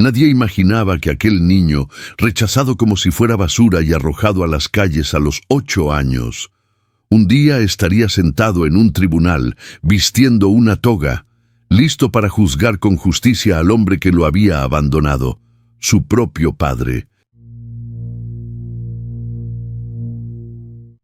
Nadie imaginaba que aquel niño, rechazado como si fuera basura y arrojado a las calles a los 8 años, un día estaría sentado en un tribunal, vistiendo una toga, listo para juzgar con justicia al hombre que lo había abandonado, su propio padre.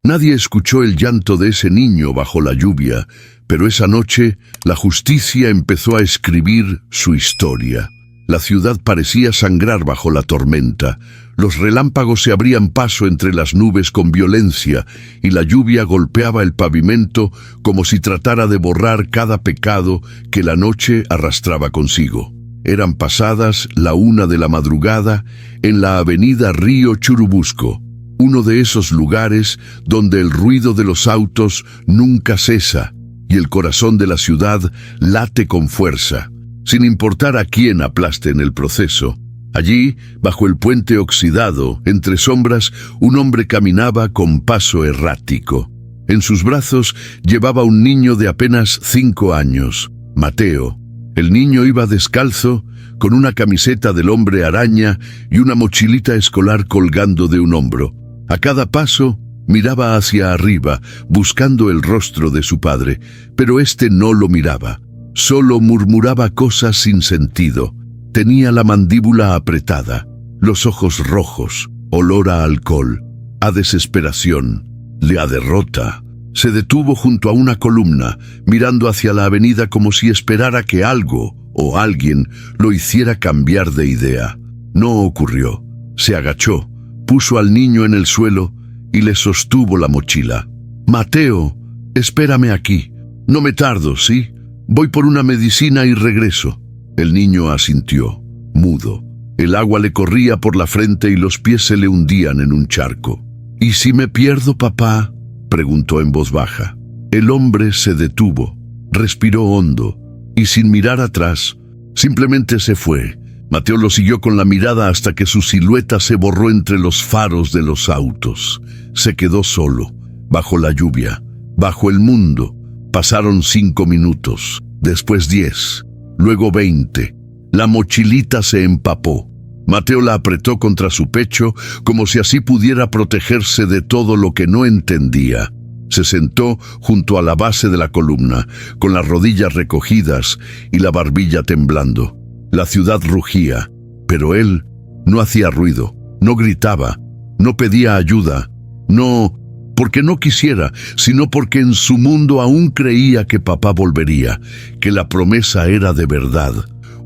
Nadie escuchó el llanto de ese niño bajo la lluvia, pero esa noche la justicia empezó a escribir su historia. La ciudad parecía sangrar bajo la tormenta. Los relámpagos se abrían paso entre las nubes con violencia y la lluvia golpeaba el pavimento como si tratara de borrar cada pecado que la noche arrastraba consigo. Eran pasadas la 1 de la madrugada en la avenida Río Churubusco, uno de esos lugares donde el ruido de los autos nunca cesa y el corazón de la ciudad late con fuerza, sin importar a quién aplaste en el proceso. Allí, bajo el puente oxidado, entre sombras, un hombre caminaba con paso errático. En sus brazos llevaba un niño de apenas 5 años, Mateo. El niño iba descalzo, con una camiseta del hombre araña y una mochilita escolar colgando de un hombro. A cada paso, miraba hacia arriba, buscando el rostro de su padre, pero éste no lo miraba. Solo murmuraba cosas sin sentido. Tenía la mandíbula apretada, los ojos rojos, olor a alcohol, a desesperación, a derrota. Se detuvo junto a una columna, mirando hacia la avenida como si esperara que algo o alguien lo hiciera cambiar de idea. No ocurrió. Se agachó, puso al niño en el suelo y le sostuvo la mochila. «Mateo, espérame aquí. No me tardo, ¿sí? Voy por una medicina y regreso». El niño asintió, mudo. El agua le corría por la frente y los pies se le hundían en un charco. «¿Y si me pierdo, papá?», preguntó en voz baja. El hombre se detuvo, respiró hondo y sin mirar atrás, simplemente se fue. Mateo lo siguió con la mirada hasta que su silueta se borró entre los faros de los autos. Se quedó solo, bajo la lluvia, bajo el mundo. Pasaron 5 minutos, después 10, luego 20. La mochilita se empapó. Mateo la apretó contra su pecho como si así pudiera protegerse de todo lo que no entendía. Se sentó junto a la base de la columna, con las rodillas recogidas y la barbilla temblando. La ciudad rugía, pero él no hacía ruido, no gritaba, no pedía ayuda, no porque no quisiera, sino porque en su mundo aún creía que papá volvería, que la promesa era de verdad.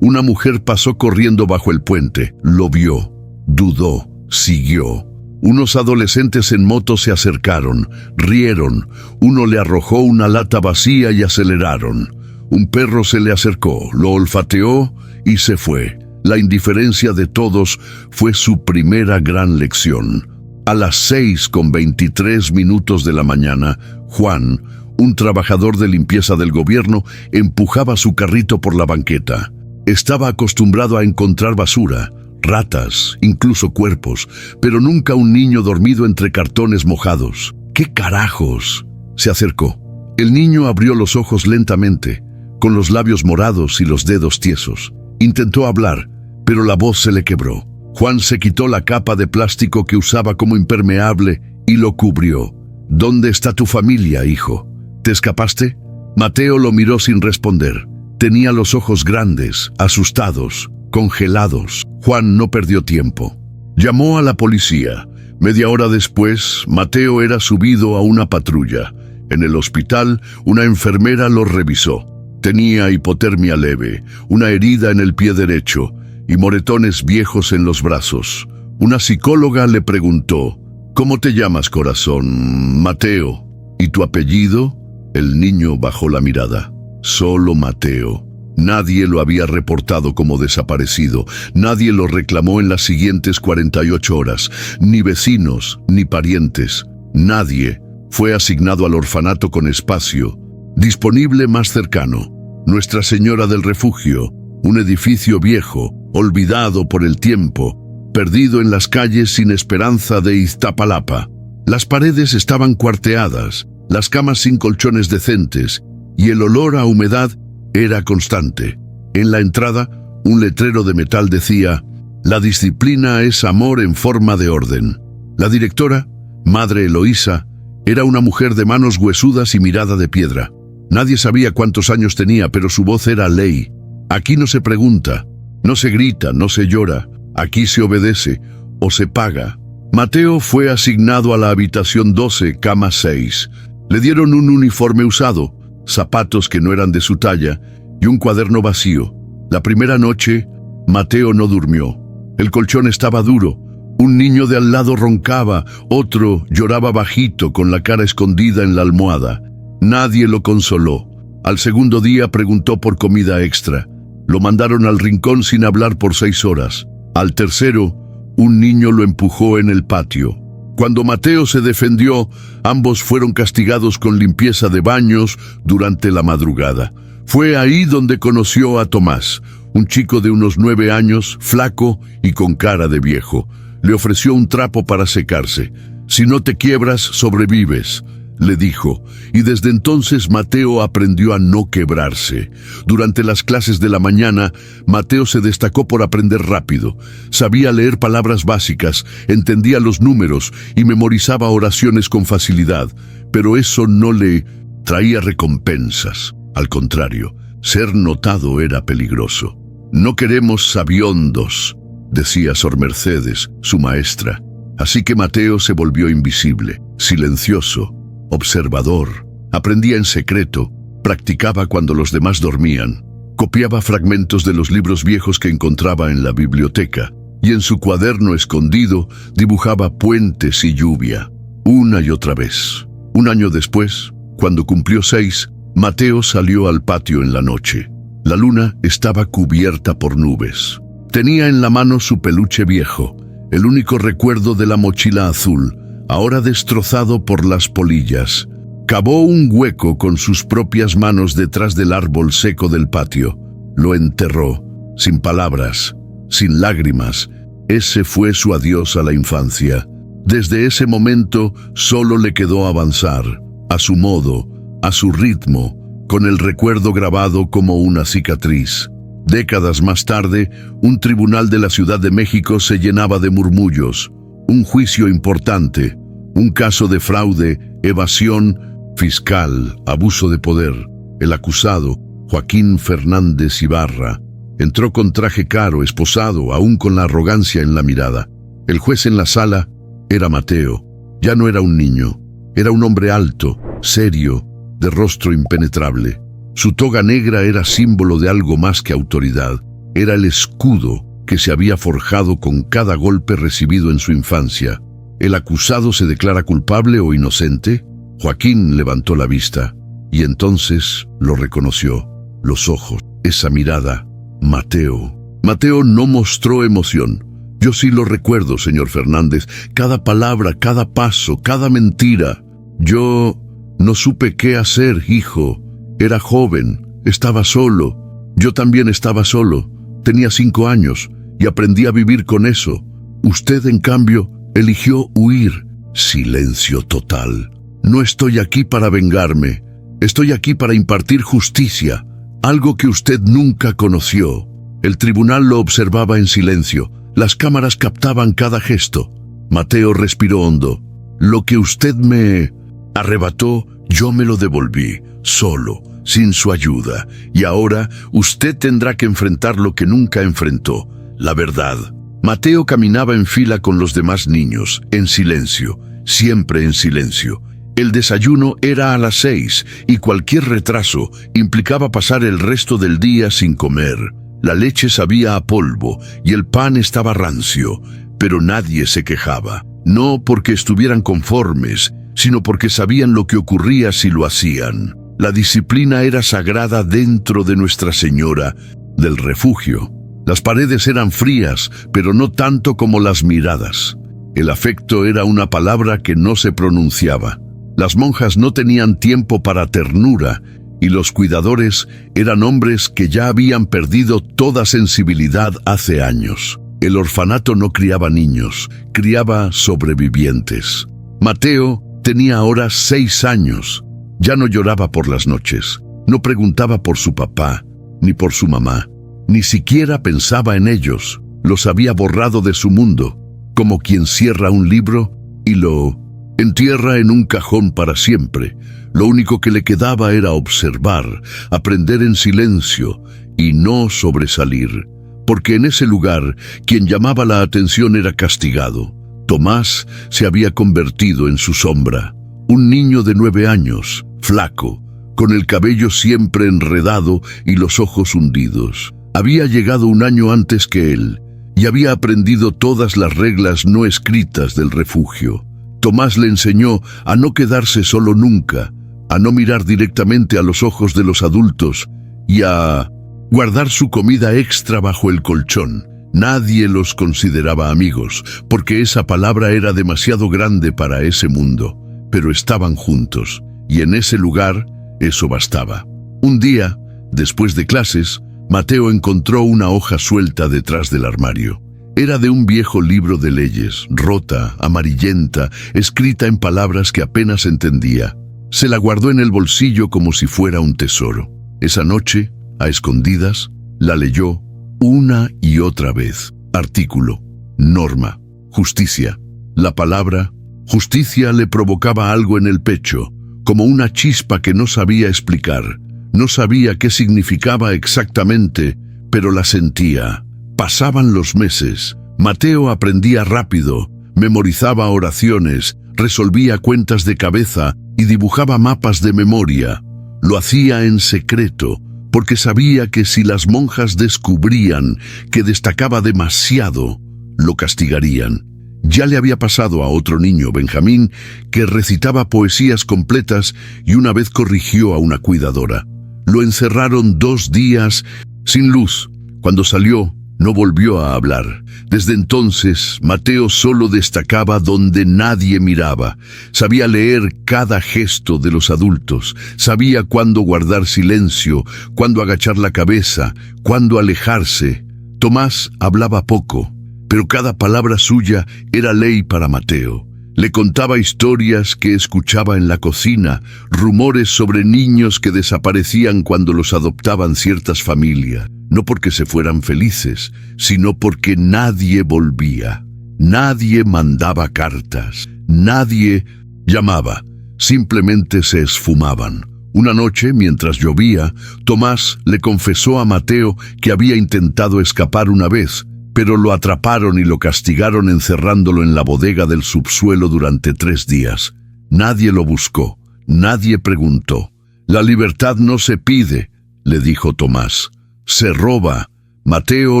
Una mujer pasó corriendo bajo el puente, lo vio, dudó, siguió. Unos adolescentes en moto se acercaron, rieron, uno le arrojó una lata vacía y aceleraron. Un perro se le acercó, lo olfateó y se fue. La indiferencia de todos fue su primera gran lección. A las 6:23 de la mañana, Juan, un trabajador de limpieza del gobierno, empujaba su carrito por la banqueta. Estaba acostumbrado a encontrar basura, ratas, incluso cuerpos, pero nunca un niño dormido entre cartones mojados. ¿Qué carajos? Se acercó. El niño abrió los ojos lentamente, con los labios morados y los dedos tiesos. Intentó hablar, pero la voz se le quebró. Juan se quitó la capa de plástico que usaba como impermeable y lo cubrió. «¿Dónde está tu familia, hijo? ¿Te escapaste?» Mateo lo miró sin responder. Tenía los ojos grandes, asustados, congelados. Juan no perdió tiempo. Llamó a la policía. Media hora después, Mateo era subido a una patrulla. En el hospital, una enfermera lo revisó. Tenía hipotermia leve, una herida en el pie derecho y moretones viejos en los brazos. Una psicóloga le preguntó: «¿Cómo te llamas, corazón?» «Mateo». «¿Y tu apellido?» El niño bajó la mirada. Solo Mateo. Nadie lo había reportado como desaparecido. Nadie lo reclamó en las siguientes 48 horas. Ni vecinos, ni parientes. Nadie. Fue asignado al orfanato con espacio disponible más cercano. Nuestra Señora del Refugio, un edificio viejo, olvidado por el tiempo, perdido en las calles sin esperanza de Iztapalapa. Las paredes estaban cuarteadas, las camas sin colchones decentes, y el olor a humedad era constante. En la entrada, Un letrero de metal decía: «La disciplina es amor en forma de orden». La directora, Madre Eloísa, era una mujer de manos huesudas y mirada de piedra. Nadie sabía cuántos años tenía, pero su voz era ley. Aquí no se pregunta, no se grita, no se llora. Aquí se obedece o se paga. Mateo fue asignado a la habitación 12, cama 6. Le dieron un uniforme usado, zapatos que no eran de su talla y un cuaderno vacío. La primera noche, Mateo no durmió. El colchón estaba duro. Un niño de al lado roncaba, otro lloraba bajito con la cara escondida en la almohada. Nadie lo consoló. Al segundo día preguntó por comida extra. Lo mandaron al rincón sin hablar por 6 horas. Al tercero, un niño lo empujó en el patio. Cuando Mateo se defendió, ambos fueron castigados con limpieza de baños durante la madrugada. Fue ahí donde conoció a Tomás, un chico de unos 9 años, flaco y con cara de viejo. Le ofreció un trapo para secarse. «Si no te quiebras, sobrevives», le dijo, y desde entonces Mateo aprendió a no quebrarse. Durante las clases de la mañana, Mateo se destacó por aprender rápido. Sabía leer palabras básicas, entendía los números y memorizaba oraciones con facilidad, pero eso no le traía recompensas. Al contrario, ser notado era peligroso. «No queremos sabiondos», decía Sor Mercedes, su maestra. Así que Mateo se volvió invisible, silencioso, observador. Aprendía en secreto, practicaba cuando los demás dormían, copiaba fragmentos de los libros viejos que encontraba en la biblioteca y en su cuaderno escondido dibujaba puentes y lluvia, una y otra vez. Un año después, cuando cumplió 6, Mateo salió al patio en la noche. La luna estaba cubierta por nubes. Tenía en la mano su peluche viejo, el único recuerdo de la mochila azul, ahora destrozado por las polillas. Cavó un hueco con sus propias manos detrás del árbol seco del patio. Lo enterró, sin palabras, sin lágrimas. Ese fue su adiós a la infancia. Desde ese momento solo le quedó avanzar, a su modo, a su ritmo, con el recuerdo grabado como una cicatriz. Décadas más tarde, un tribunal de la Ciudad de México se llenaba de murmullos. Un juicio importante, un caso de fraude, evasión fiscal, abuso de poder. El acusado, Joaquín Fernández Ibarra, entró con traje caro, esposado, aún con la arrogancia en la mirada. El juez en la sala era Mateo. Ya no era un niño, era un hombre alto, serio, de rostro impenetrable. Su toga negra era símbolo de algo más que autoridad. Era el escudo que se había forjado con cada golpe recibido en su infancia. ¿El acusado se declara culpable o inocente? Joaquín levantó la vista y entonces lo reconoció. Los ojos, esa mirada. Mateo. Mateo no mostró emoción. Yo sí lo recuerdo, señor Fernández. Cada palabra, cada paso, cada mentira. Yo no supe qué hacer, hijo. Era joven, estaba solo. Yo también estaba solo. Tenía 5 años y aprendí a vivir con eso. Usted, en cambio, eligió huir. Silencio total. No estoy aquí para vengarme. Estoy aquí para impartir justicia, algo que usted nunca conoció. El tribunal lo observaba en silencio. Las cámaras captaban cada gesto. Mateo respiró hondo. Lo que usted me arrebató, yo me lo devolví, solo, sin su ayuda. Y ahora usted tendrá que enfrentar lo que nunca enfrentó, la verdad. Mateo caminaba en fila con los demás niños, en silencio, siempre en silencio. El desayuno era a las 6 y cualquier retraso implicaba pasar el resto del día sin comer. La leche sabía a polvo y el pan estaba rancio, pero nadie se quejaba. No porque estuvieran conformes, sino porque sabían lo que ocurría si lo hacían. La disciplina era sagrada dentro de Nuestra Señora del Refugio. Las paredes eran frías, pero no tanto como las miradas. El afecto era una palabra que no se pronunciaba. Las monjas no tenían tiempo para ternura, y los cuidadores eran hombres que ya habían perdido toda sensibilidad hace años. El orfanato no criaba niños, criaba sobrevivientes. Mateo tenía ahora 6 años. Ya no lloraba por las noches, no preguntaba por su papá ni por su mamá. Ni siquiera pensaba en ellos. Los había borrado de su mundo, como quien cierra un libro y lo entierra en un cajón para siempre. Lo único que le quedaba era observar, aprender en silencio y no sobresalir, porque en ese lugar quien llamaba la atención era castigado. Tomás se había convertido en su sombra, un niño de 9 años, flaco, con el cabello siempre enredado y los ojos hundidos. Había llegado un año antes que él y había aprendido todas las reglas no escritas del refugio. Tomás le enseñó a no quedarse solo nunca, a no mirar directamente a los ojos de los adultos y a guardar su comida extra bajo el colchón. Nadie los consideraba amigos, porque esa palabra era demasiado grande para ese mundo, pero estaban juntos, y en ese lugar eso bastaba. Un día, después de clases, Mateo encontró una hoja suelta detrás del armario. Era de un viejo libro de leyes, rota, amarillenta, escrita en palabras que apenas entendía. Se la guardó en el bolsillo como si fuera un tesoro. Esa noche, a escondidas, la leyó una y otra vez. Artículo, norma, justicia. La palabra justicia le provocaba algo en el pecho, como una chispa que no sabía explicar. No sabía qué significaba exactamente, pero la sentía. Pasaban los meses. Mateo aprendía rápido, memorizaba oraciones, resolvía cuentas de cabeza y dibujaba mapas de memoria. Lo hacía en secreto, porque sabía que si las monjas descubrían que destacaba demasiado, lo castigarían. Ya le había pasado a otro niño, Benjamín, que recitaba poesías completas y una vez corrigió a una cuidadora. Lo encerraron 2 días sin luz. Cuando salió, no volvió a hablar. Desde entonces, Mateo solo destacaba donde nadie miraba. Sabía leer cada gesto de los adultos. Sabía cuándo guardar silencio, cuándo agachar la cabeza, cuándo alejarse. Tomás hablaba poco, pero cada palabra suya era ley para Mateo. Le contaba historias que escuchaba en la cocina, rumores sobre niños que desaparecían cuando los adoptaban ciertas familias, no porque se fueran felices, sino porque nadie volvía. Nadie mandaba cartas, nadie llamaba, simplemente se esfumaban. Una noche, mientras llovía, Tomás le confesó a Mateo que había intentado escapar una vez, pero lo atraparon y lo castigaron encerrándolo en la bodega del subsuelo durante 3 días. Nadie lo buscó, nadie preguntó. La libertad no se pide, le dijo Tomás. Se roba. Mateo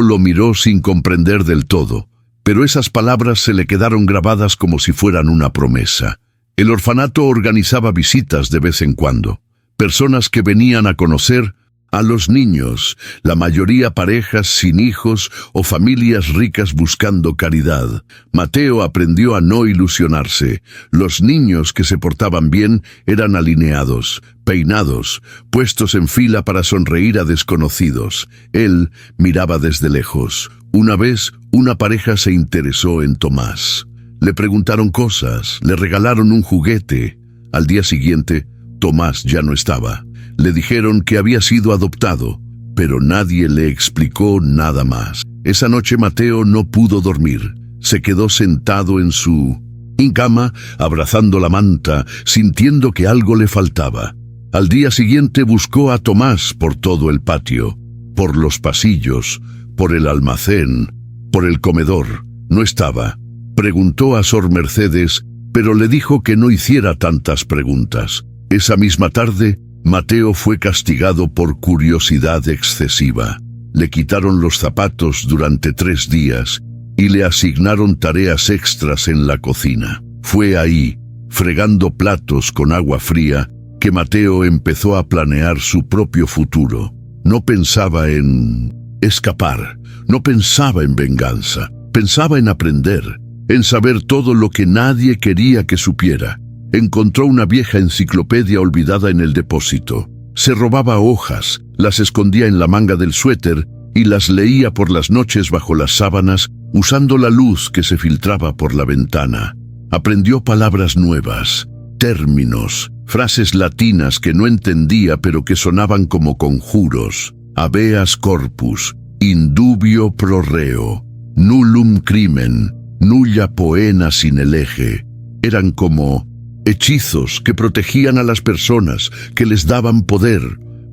lo miró sin comprender del todo, pero esas palabras se le quedaron grabadas como si fueran una promesa. El orfanato organizaba visitas de vez en cuando. Personas que venían a conocer a los niños, la mayoría parejas sin hijos o familias ricas buscando caridad. Mateo aprendió a no ilusionarse. Los niños que se portaban bien eran alineados, peinados, puestos en fila para sonreír a desconocidos. Él miraba desde lejos. Una vez, una pareja se interesó en Tomás. Le preguntaron cosas, le regalaron un juguete. Al día siguiente, Tomás ya no estaba. Le dijeron que había sido adoptado, pero nadie le explicó nada más. Esa noche Mateo no pudo dormir. Se quedó sentado en su cama, abrazando la manta, sintiendo que algo le faltaba. Al día siguiente buscó a Tomás por todo el patio, por los pasillos, por el almacén, por el comedor. No estaba. Preguntó a Sor Mercedes, pero le dijo que no hiciera tantas preguntas. Esa misma tarde, Mateo fue castigado por curiosidad excesiva. Le quitaron los zapatos durante 3 días y le asignaron tareas extras en la cocina. Fue ahí, fregando platos con agua fría, que Mateo empezó a planear su propio futuro. No pensaba en escapar, no pensaba en venganza, pensaba en aprender, en saber todo lo que nadie quería que supiera. Encontró una vieja enciclopedia olvidada en el depósito. Se robaba hojas, las escondía en la manga del suéter y las leía por las noches bajo las sábanas, usando la luz que se filtraba por la ventana. Aprendió palabras nuevas, términos, frases latinas que no entendía pero que sonaban como conjuros. Habeas corpus, indubio pro reo, nullum crimen, nulla poena sine lege. Eran como hechizos que protegían a las personas, que les daban poder.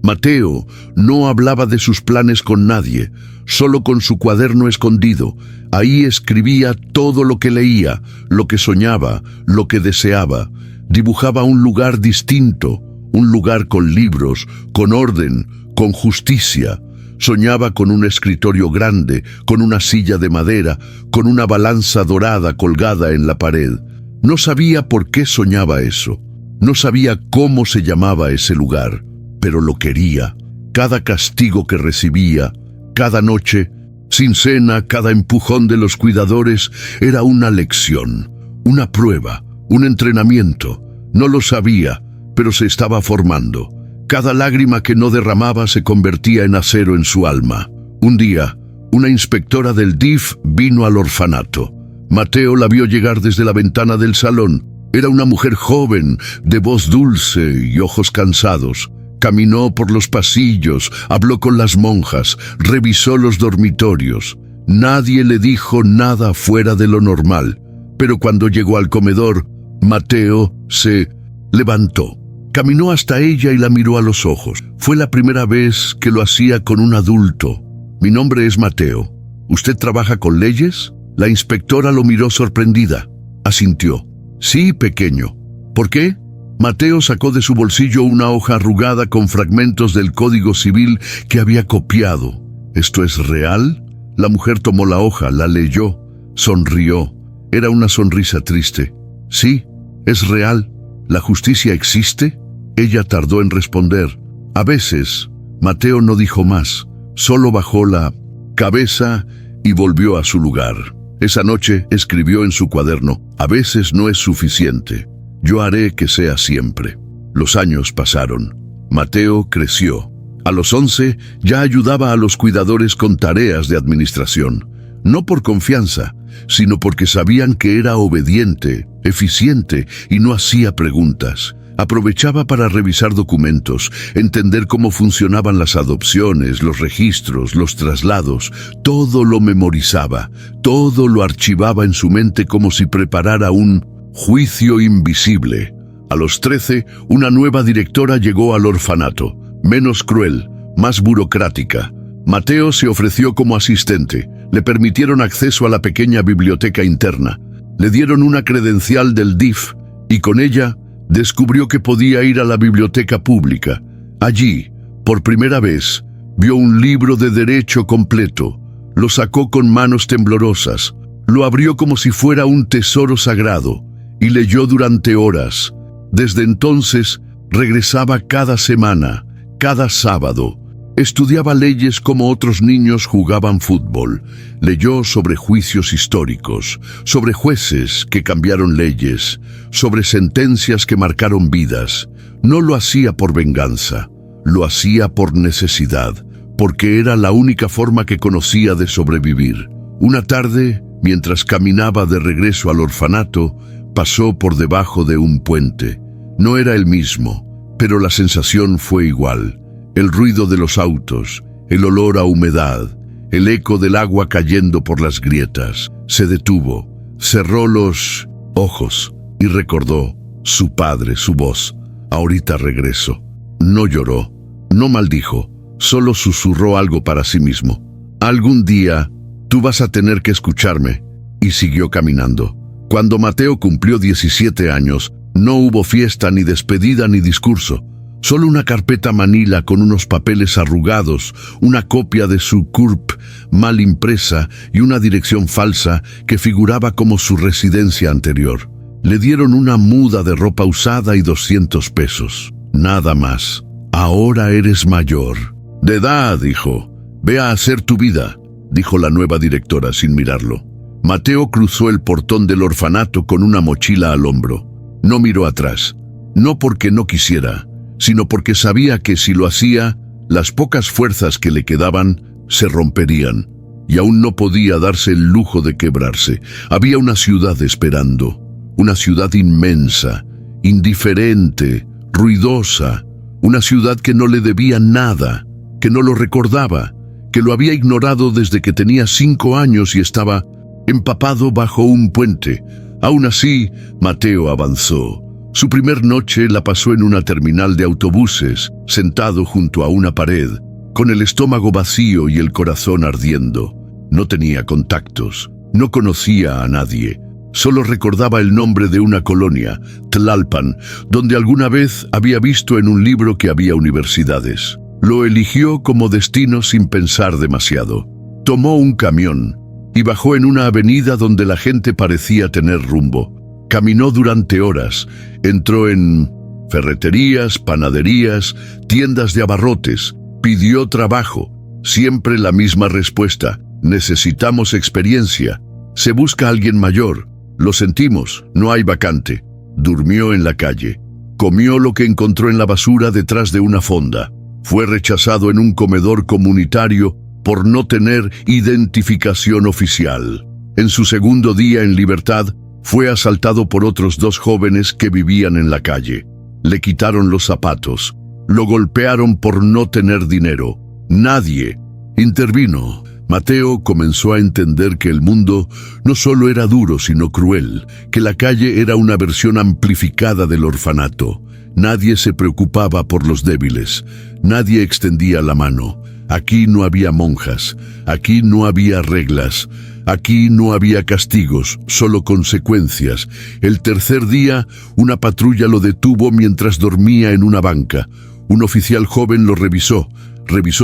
Mateo no hablaba de sus planes con nadie, solo con su cuaderno escondido. Ahí escribía todo lo que leía, lo que soñaba, lo que deseaba. Dibujaba un lugar distinto, un lugar con libros, con orden, con justicia. Soñaba con un escritorio grande, con una silla de madera, con una balanza dorada colgada en la pared. No sabía por qué soñaba eso. No sabía cómo se llamaba ese lugar, pero lo quería. Cada castigo que recibía, cada noche, sin cena, cada empujón de los cuidadores, era una lección, una prueba, un entrenamiento. No lo sabía, pero se estaba formando. Cada lágrima que no derramaba se convertía en acero en su alma. Un día, una inspectora del DIF vino al orfanato. Mateo la vio llegar desde la ventana del salón. Era una mujer joven, de voz dulce y ojos cansados. Caminó por los pasillos, habló con las monjas, revisó los dormitorios. Nadie le dijo nada fuera de lo normal. Pero cuando llegó al comedor, Mateo se levantó. Caminó hasta ella y la miró a los ojos. Fue la primera vez que lo hacía con un adulto. «Mi nombre es Mateo. ¿Usted trabaja con leyes?» La inspectora lo miró sorprendida. Asintió. «Sí, pequeño». «¿Por qué?» Mateo sacó de su bolsillo una hoja arrugada con fragmentos del Código Civil que había copiado. «¿Esto es real?» La mujer tomó la hoja, la leyó, sonrió. Era una sonrisa triste. «Sí, es real. ¿La justicia existe?» Ella tardó en responder. A veces, Mateo no dijo más. Solo bajó la cabeza y volvió a su lugar. Esa noche escribió en su cuaderno: «A veces no es suficiente. Yo haré que sea siempre». Los años pasaron. Mateo creció. A los 11 ya ayudaba a los cuidadores con tareas de administración. No por confianza, sino porque sabían que era obediente, eficiente y no hacía preguntas. Aprovechaba para revisar documentos, entender cómo funcionaban las adopciones, los registros, los traslados. Todo lo memorizaba, todo lo archivaba en su mente como si preparara un juicio invisible. A los 13, una nueva directora llegó al orfanato, menos cruel, más burocrática. Mateo se ofreció como asistente. Le permitieron acceso a la pequeña biblioteca interna. Le dieron una credencial del DIF y con ella descubrió que podía ir a la biblioteca pública. Allí, por primera vez, vio un libro de derecho completo. Lo sacó con manos temblorosas. Lo abrió como si fuera un tesoro sagrado y leyó durante horas. Desde entonces, regresaba cada semana, cada sábado. Estudiaba leyes como otros niños jugaban fútbol. Leyó sobre juicios históricos, sobre jueces que cambiaron leyes, sobre sentencias que marcaron vidas. No lo hacía por venganza, lo hacía por necesidad, porque era la única forma que conocía de sobrevivir. Una tarde, mientras caminaba de regreso al orfanato, pasó por debajo de un puente. No era el mismo, pero la sensación fue igual. El ruido de los autos, el olor a humedad, el eco del agua cayendo por las grietas. Se detuvo, cerró los ojos y recordó su padre, su voz. «Ahorita regreso». No lloró, no maldijo, solo susurró algo para sí mismo. «Algún día tú vas a tener que escucharme». Y siguió caminando. Cuando Mateo cumplió 17 años, no hubo fiesta, ni despedida, ni discurso. Solo una carpeta manila con unos papeles arrugados, una copia de su CURP mal impresa y una dirección falsa que figuraba como su residencia anterior. Le dieron una muda de ropa usada y 200 pesos. Nada más. «Ahora eres mayor». «De edad», dijo. «Ve a hacer tu vida», dijo la nueva directora sin mirarlo. Mateo cruzó el portón del orfanato con una mochila al hombro. No miró atrás. No porque no quisiera, sino porque sabía que si lo hacía, las pocas fuerzas que le quedaban se romperían, y aún no podía darse el lujo de quebrarse. Había una ciudad esperando, una ciudad inmensa, indiferente, ruidosa, una ciudad que no le debía nada, que no lo recordaba, que lo había ignorado desde que tenía 5 años y estaba empapado bajo un puente. Aún así, Mateo avanzó. Su primer noche la pasó en una terminal de autobuses, sentado junto a una pared, con el estómago vacío y el corazón ardiendo. No tenía contactos, no conocía a nadie. Solo recordaba el nombre de una colonia, Tlalpan, donde alguna vez había visto en un libro que había universidades. Lo eligió como destino sin pensar demasiado. Tomó un camión y bajó en una avenida donde la gente parecía tener rumbo. Caminó durante horas, entró en ferreterías, panaderías, tiendas de abarrotes, pidió trabajo. Siempre la misma respuesta: necesitamos experiencia. Se busca a alguien mayor. Lo sentimos, no hay vacante. Durmió en la calle. Comió lo que encontró en la basura detrás de una fonda. Fue rechazado en un comedor comunitario por no tener identificación oficial. En su segundo día en libertad, fue asaltado por otros 2 jóvenes que vivían en la calle. Le quitaron los zapatos. Lo golpearon por no tener dinero. Nadie intervino. Mateo comenzó a entender que el mundo no solo era duro, sino cruel, que la calle era una versión amplificada del orfanato. Nadie se preocupaba por los débiles, nadie extendía la mano. Aquí no había monjas, aquí no había reglas, aquí no había castigos, solo consecuencias. El tercer día, una patrulla lo detuvo mientras dormía en una banca. Un oficial joven lo revisó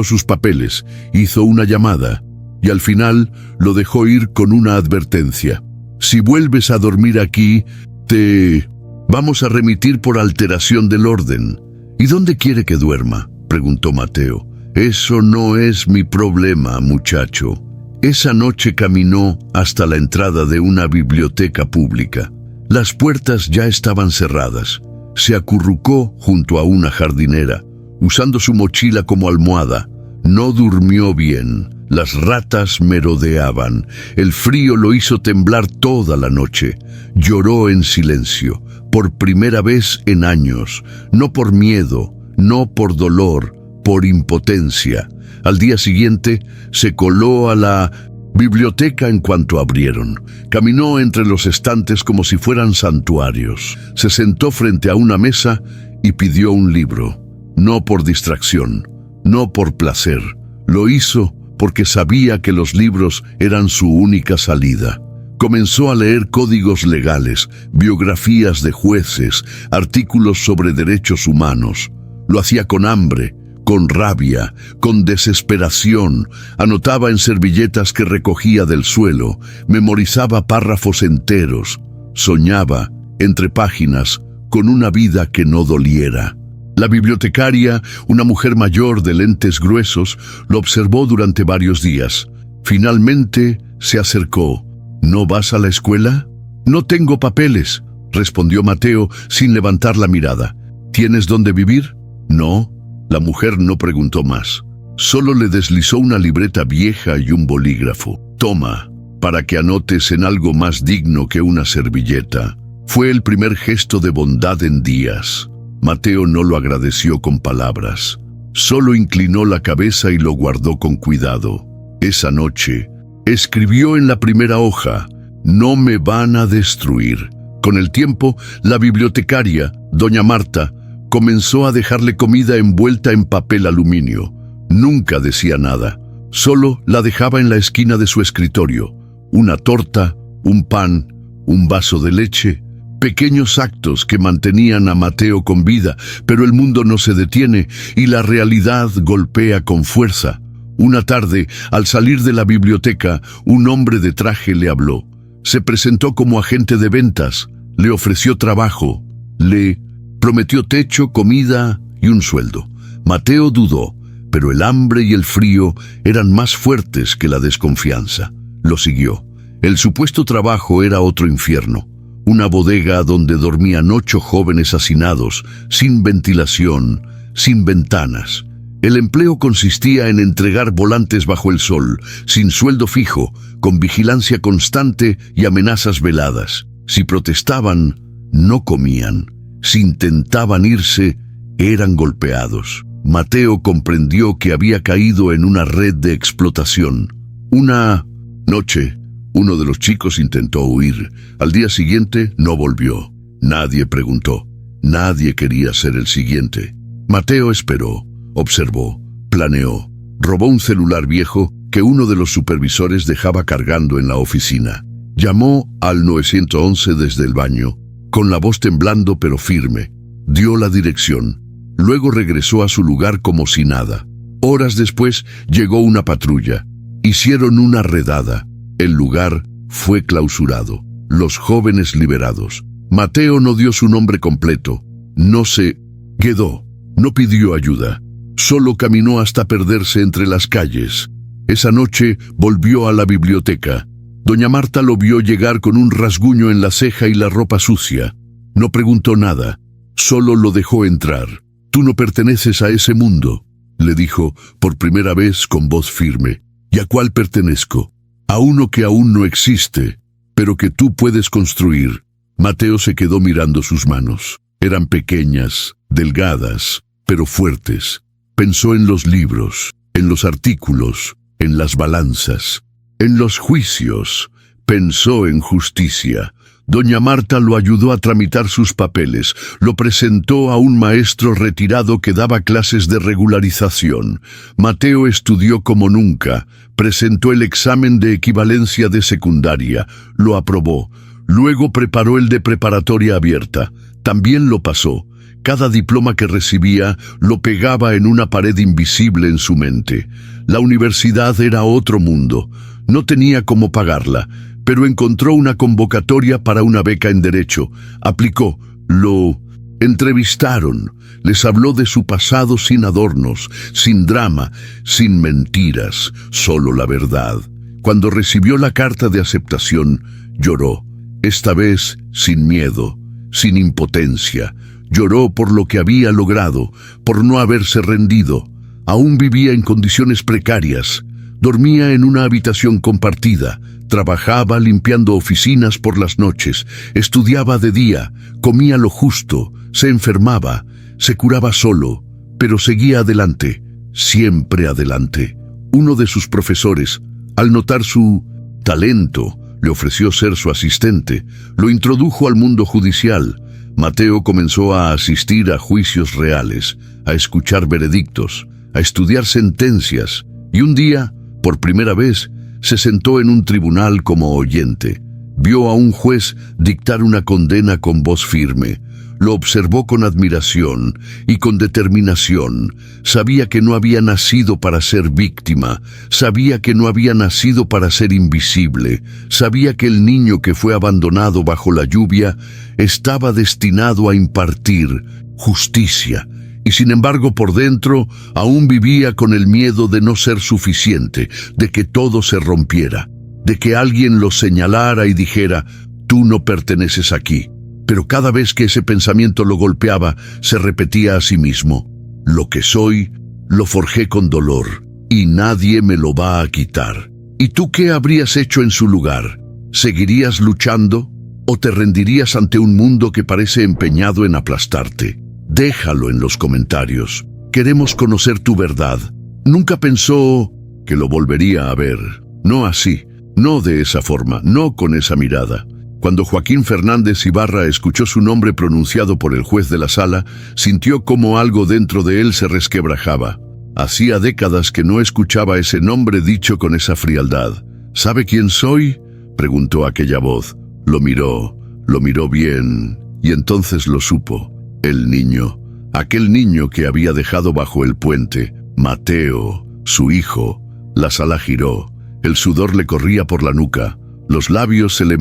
sus papeles, hizo una llamada y al final lo dejó ir con una advertencia. Si vuelves a dormir aquí, te vamos a remitir por alteración del orden. ¿Y dónde quiere que duerma?, preguntó Mateo. Eso no es mi problema, muchacho. Esa noche caminó hasta la entrada de una biblioteca pública. Las puertas ya estaban cerradas. Se acurrucó junto a una jardinera, usando su mochila como almohada. No durmió bien. Las ratas merodeaban. El frío lo hizo temblar toda la noche. Lloró en silencio, por primera vez en años. No por miedo, no por dolor, por impotencia. Al día siguiente, se coló a la biblioteca en cuanto abrieron. Caminó entre los estantes como si fueran santuarios. Se sentó frente a una mesa y pidió un libro. No por distracción, no por placer. Lo hizo porque sabía que los libros eran su única salida. Comenzó a leer códigos legales, biografías de jueces, artículos sobre derechos humanos. Lo hacía con hambre, con rabia, con desesperación. Anotaba en servilletas que recogía del suelo, memorizaba párrafos enteros. Soñaba, entre páginas, con una vida que no doliera. La bibliotecaria, una mujer mayor de lentes gruesos, lo observó durante varios días. Finalmente se acercó. ¿No vas a la escuela? No tengo papeles, respondió Mateo sin levantar la mirada. ¿Tienes dónde vivir? No. La mujer no preguntó más. Solo le deslizó una libreta vieja y un bolígrafo. Toma, para que anotes en algo más digno que una servilleta. Fue el primer gesto de bondad en días. Mateo no lo agradeció con palabras. Solo inclinó la cabeza y lo guardó con cuidado. Esa noche, escribió en la primera hoja: «No me van a destruir». Con el tiempo, la bibliotecaria, doña Marta, comenzó a dejarle comida envuelta en papel aluminio. Nunca decía nada. Solo la dejaba en la esquina de su escritorio. Una torta, un pan, un vaso de leche. Pequeños actos que mantenían a Mateo con vida, pero el mundo no se detiene y la realidad golpea con fuerza. Una tarde, al salir de la biblioteca, un hombre de traje le habló. Se presentó como agente de ventas, le ofreció trabajo, le prometió techo, comida y un sueldo. Mateo dudó, pero el hambre y el frío eran más fuertes que la desconfianza. Lo siguió. El supuesto trabajo era otro infierno. Una bodega donde dormían 8 jóvenes hacinados, sin ventilación, sin ventanas. El empleo consistía en entregar volantes bajo el sol, sin sueldo fijo, con vigilancia constante y amenazas veladas. Si protestaban, no comían. Si intentaban irse, eran golpeados. Mateo comprendió que había caído en una red de explotación. Una noche, uno de los chicos intentó huir. Al día siguiente no volvió. Nadie preguntó. Nadie quería ser el siguiente. Mateo esperó, observó, planeó. Robó un celular viejo que uno de los supervisores dejaba cargando en la oficina. Llamó al 911 desde el baño, con la voz temblando pero firme. Dio la dirección. Luego regresó a su lugar como si nada. Horas después llegó una patrulla. Hicieron una redada. El lugar fue clausurado. Los jóvenes liberados. Mateo no dio su nombre completo. No se quedó. No pidió ayuda. Solo caminó hasta perderse entre las calles. Esa noche volvió a la biblioteca. Doña Marta lo vio llegar con un rasguño en la ceja y la ropa sucia. No preguntó nada. Solo lo dejó entrar. «Tú no perteneces a ese mundo», le dijo por primera vez con voz firme. «¿Y a cuál pertenezco? A uno que aún no existe, pero que tú puedes construir». Mateo se quedó mirando sus manos. Eran pequeñas, delgadas, pero fuertes. Pensó en los libros, en los artículos, en las balanzas, en los juicios. Pensó en justicia. Doña Marta lo ayudó a tramitar sus papeles, lo presentó a un maestro retirado que daba clases de regularización. Mateo estudió como nunca, presentó el examen de equivalencia de secundaria, lo aprobó. Luego preparó el de preparatoria abierta, también lo pasó. Cada diploma que recibía lo pegaba en una pared invisible en su mente. La universidad era otro mundo, no tenía cómo pagarla, pero encontró una convocatoria para una beca en Derecho. Aplicó, lo entrevistaron, les habló de su pasado sin adornos, sin drama, sin mentiras, solo la verdad. Cuando recibió la carta de aceptación, lloró, esta vez sin miedo, sin impotencia. Lloró por lo que había logrado, por no haberse rendido. Aún vivía en condiciones precarias. Dormía en una habitación compartida, trabajaba limpiando oficinas por las noches, estudiaba de día, comía lo justo, se enfermaba, se curaba solo, pero seguía adelante, siempre adelante. Uno de sus profesores, al notar su talento, le ofreció ser su asistente, lo introdujo al mundo judicial. Mateo comenzó a asistir a juicios reales, a escuchar veredictos, a estudiar sentencias, y un día, por primera vez, se sentó en un tribunal como oyente. Vio a un juez dictar una condena con voz firme. Lo observó con admiración y con determinación. Sabía que no había nacido para ser víctima. Sabía que no había nacido para ser invisible. Sabía que el niño que fue abandonado bajo la lluvia estaba destinado a impartir justicia. Y sin embargo, por dentro, aún vivía con el miedo de no ser suficiente, de que todo se rompiera, de que alguien lo señalara y dijera, «Tú no perteneces aquí». Pero cada vez que ese pensamiento lo golpeaba, se repetía a sí mismo, «Lo que soy, lo forjé con dolor, y nadie me lo va a quitar». ¿Y tú qué habrías hecho en su lugar? ¿Seguirías luchando? ¿O te rendirías ante un mundo que parece empeñado en aplastarte? Déjalo en los comentarios. Queremos conocer tu verdad. Nunca pensó que lo volvería a ver. No así, no de esa forma, no con esa mirada. Cuando Joaquín Fernández Ibarra escuchó su nombre pronunciado por el juez de la sala, sintió como algo dentro de él se resquebrajaba. Hacía décadas que no escuchaba ese nombre dicho con esa frialdad. ¿Sabe quién soy?, preguntó aquella voz. Lo miró bien, y entonces lo supo. El niño, aquel niño que había dejado bajo el puente, Mateo, su hijo. La sala giró, el sudor le corría por la nuca, los labios se le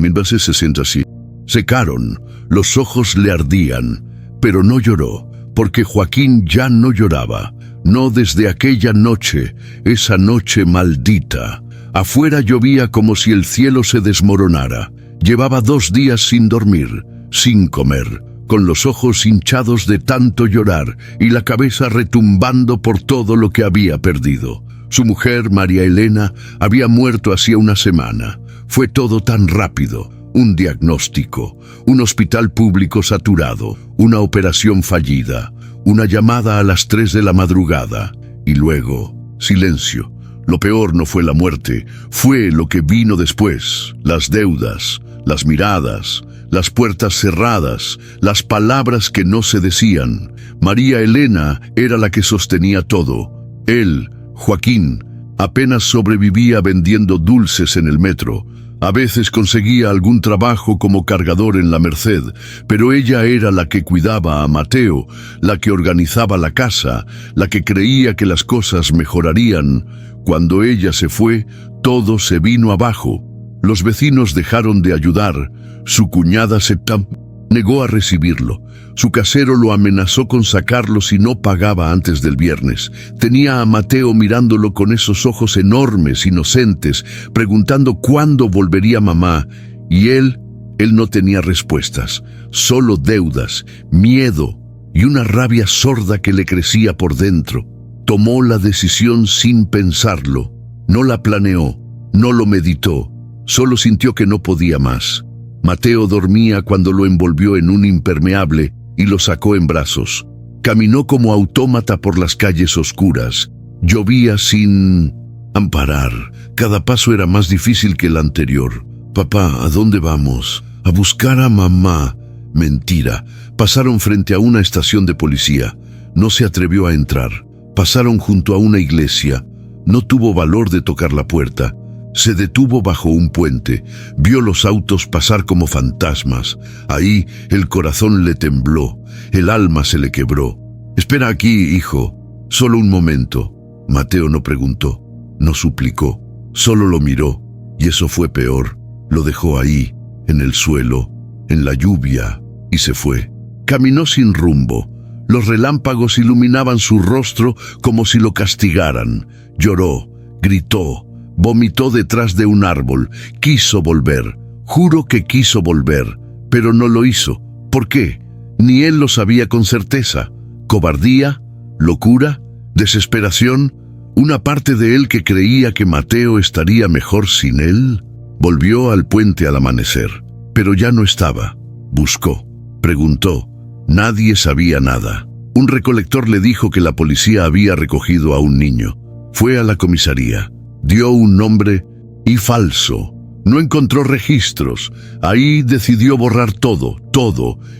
secaron, los ojos le ardían, pero no lloró, porque Joaquín ya no lloraba, no desde aquella noche, esa noche maldita. Afuera llovía como si el cielo se desmoronara. Llevaba 2 días sin dormir, sin comer, con los ojos hinchados de tanto llorar y la cabeza retumbando por todo lo que había perdido. Su mujer, María Elena, había muerto hacía una semana. Fue todo tan rápido. Un diagnóstico, un hospital público saturado, una operación fallida, una llamada a las 3 de la madrugada, y luego, silencio. Lo peor no fue la muerte, fue lo que vino después, las deudas, las miradas, las puertas cerradas, las palabras que no se decían. María Elena era la que sostenía todo. Él, Joaquín, apenas sobrevivía vendiendo dulces en el metro. A veces conseguía algún trabajo como cargador en la Merced, pero ella era la que cuidaba a Mateo, la que organizaba la casa, la que creía que las cosas mejorarían. Cuando ella se fue, todo se vino abajo. Los vecinos dejaron de ayudar. Su cuñada se negó a recibirlo. Su casero lo amenazó con sacarlo si no pagaba antes del viernes. Tenía a Mateo mirándolo con esos ojos enormes, inocentes, preguntando cuándo volvería mamá. Y él no tenía respuestas, solo deudas, miedo y una rabia sorda que le crecía por dentro. Tomó la decisión sin pensarlo. No la planeó, no lo meditó, solo sintió que no podía más. Mateo dormía cuando lo envolvió en un impermeable y lo sacó en brazos. Caminó como autómata por las calles oscuras. Llovía sin amparar. Cada paso era más difícil que el anterior. «Papá, ¿a dónde vamos?» «A buscar a mamá». Mentira. Pasaron frente a una estación de policía. No se atrevió a entrar. Pasaron junto a una iglesia. No tuvo valor de tocar la puerta. Se detuvo bajo un puente. Vio los autos pasar como fantasmas. Ahí el corazón le tembló. El alma se le quebró. «Espera aquí, hijo. Solo un momento». Mateo no preguntó, no suplicó. Solo lo miró. Y eso fue peor. Lo dejó ahí, en el suelo, en la lluvia, y se fue. Caminó sin rumbo. Los relámpagos iluminaban su rostro como si lo castigaran. Lloró, gritó, vomitó detrás de un árbol. Quiso volver. Juro que quiso volver, pero no lo hizo. ¿Por qué? Ni él lo sabía con certeza. ¿Cobardía? ¿Locura? ¿Desesperación? ¿Una parte de él que creía que Mateo estaría mejor sin él? Volvió al puente al amanecer, pero ya no estaba. Buscó, preguntó. Nadie sabía nada. Un recolector le dijo que la policía había recogido a un niño. Fue a la comisaría. Dio un nombre y falso. No encontró registros. Ahí decidió borrar todo,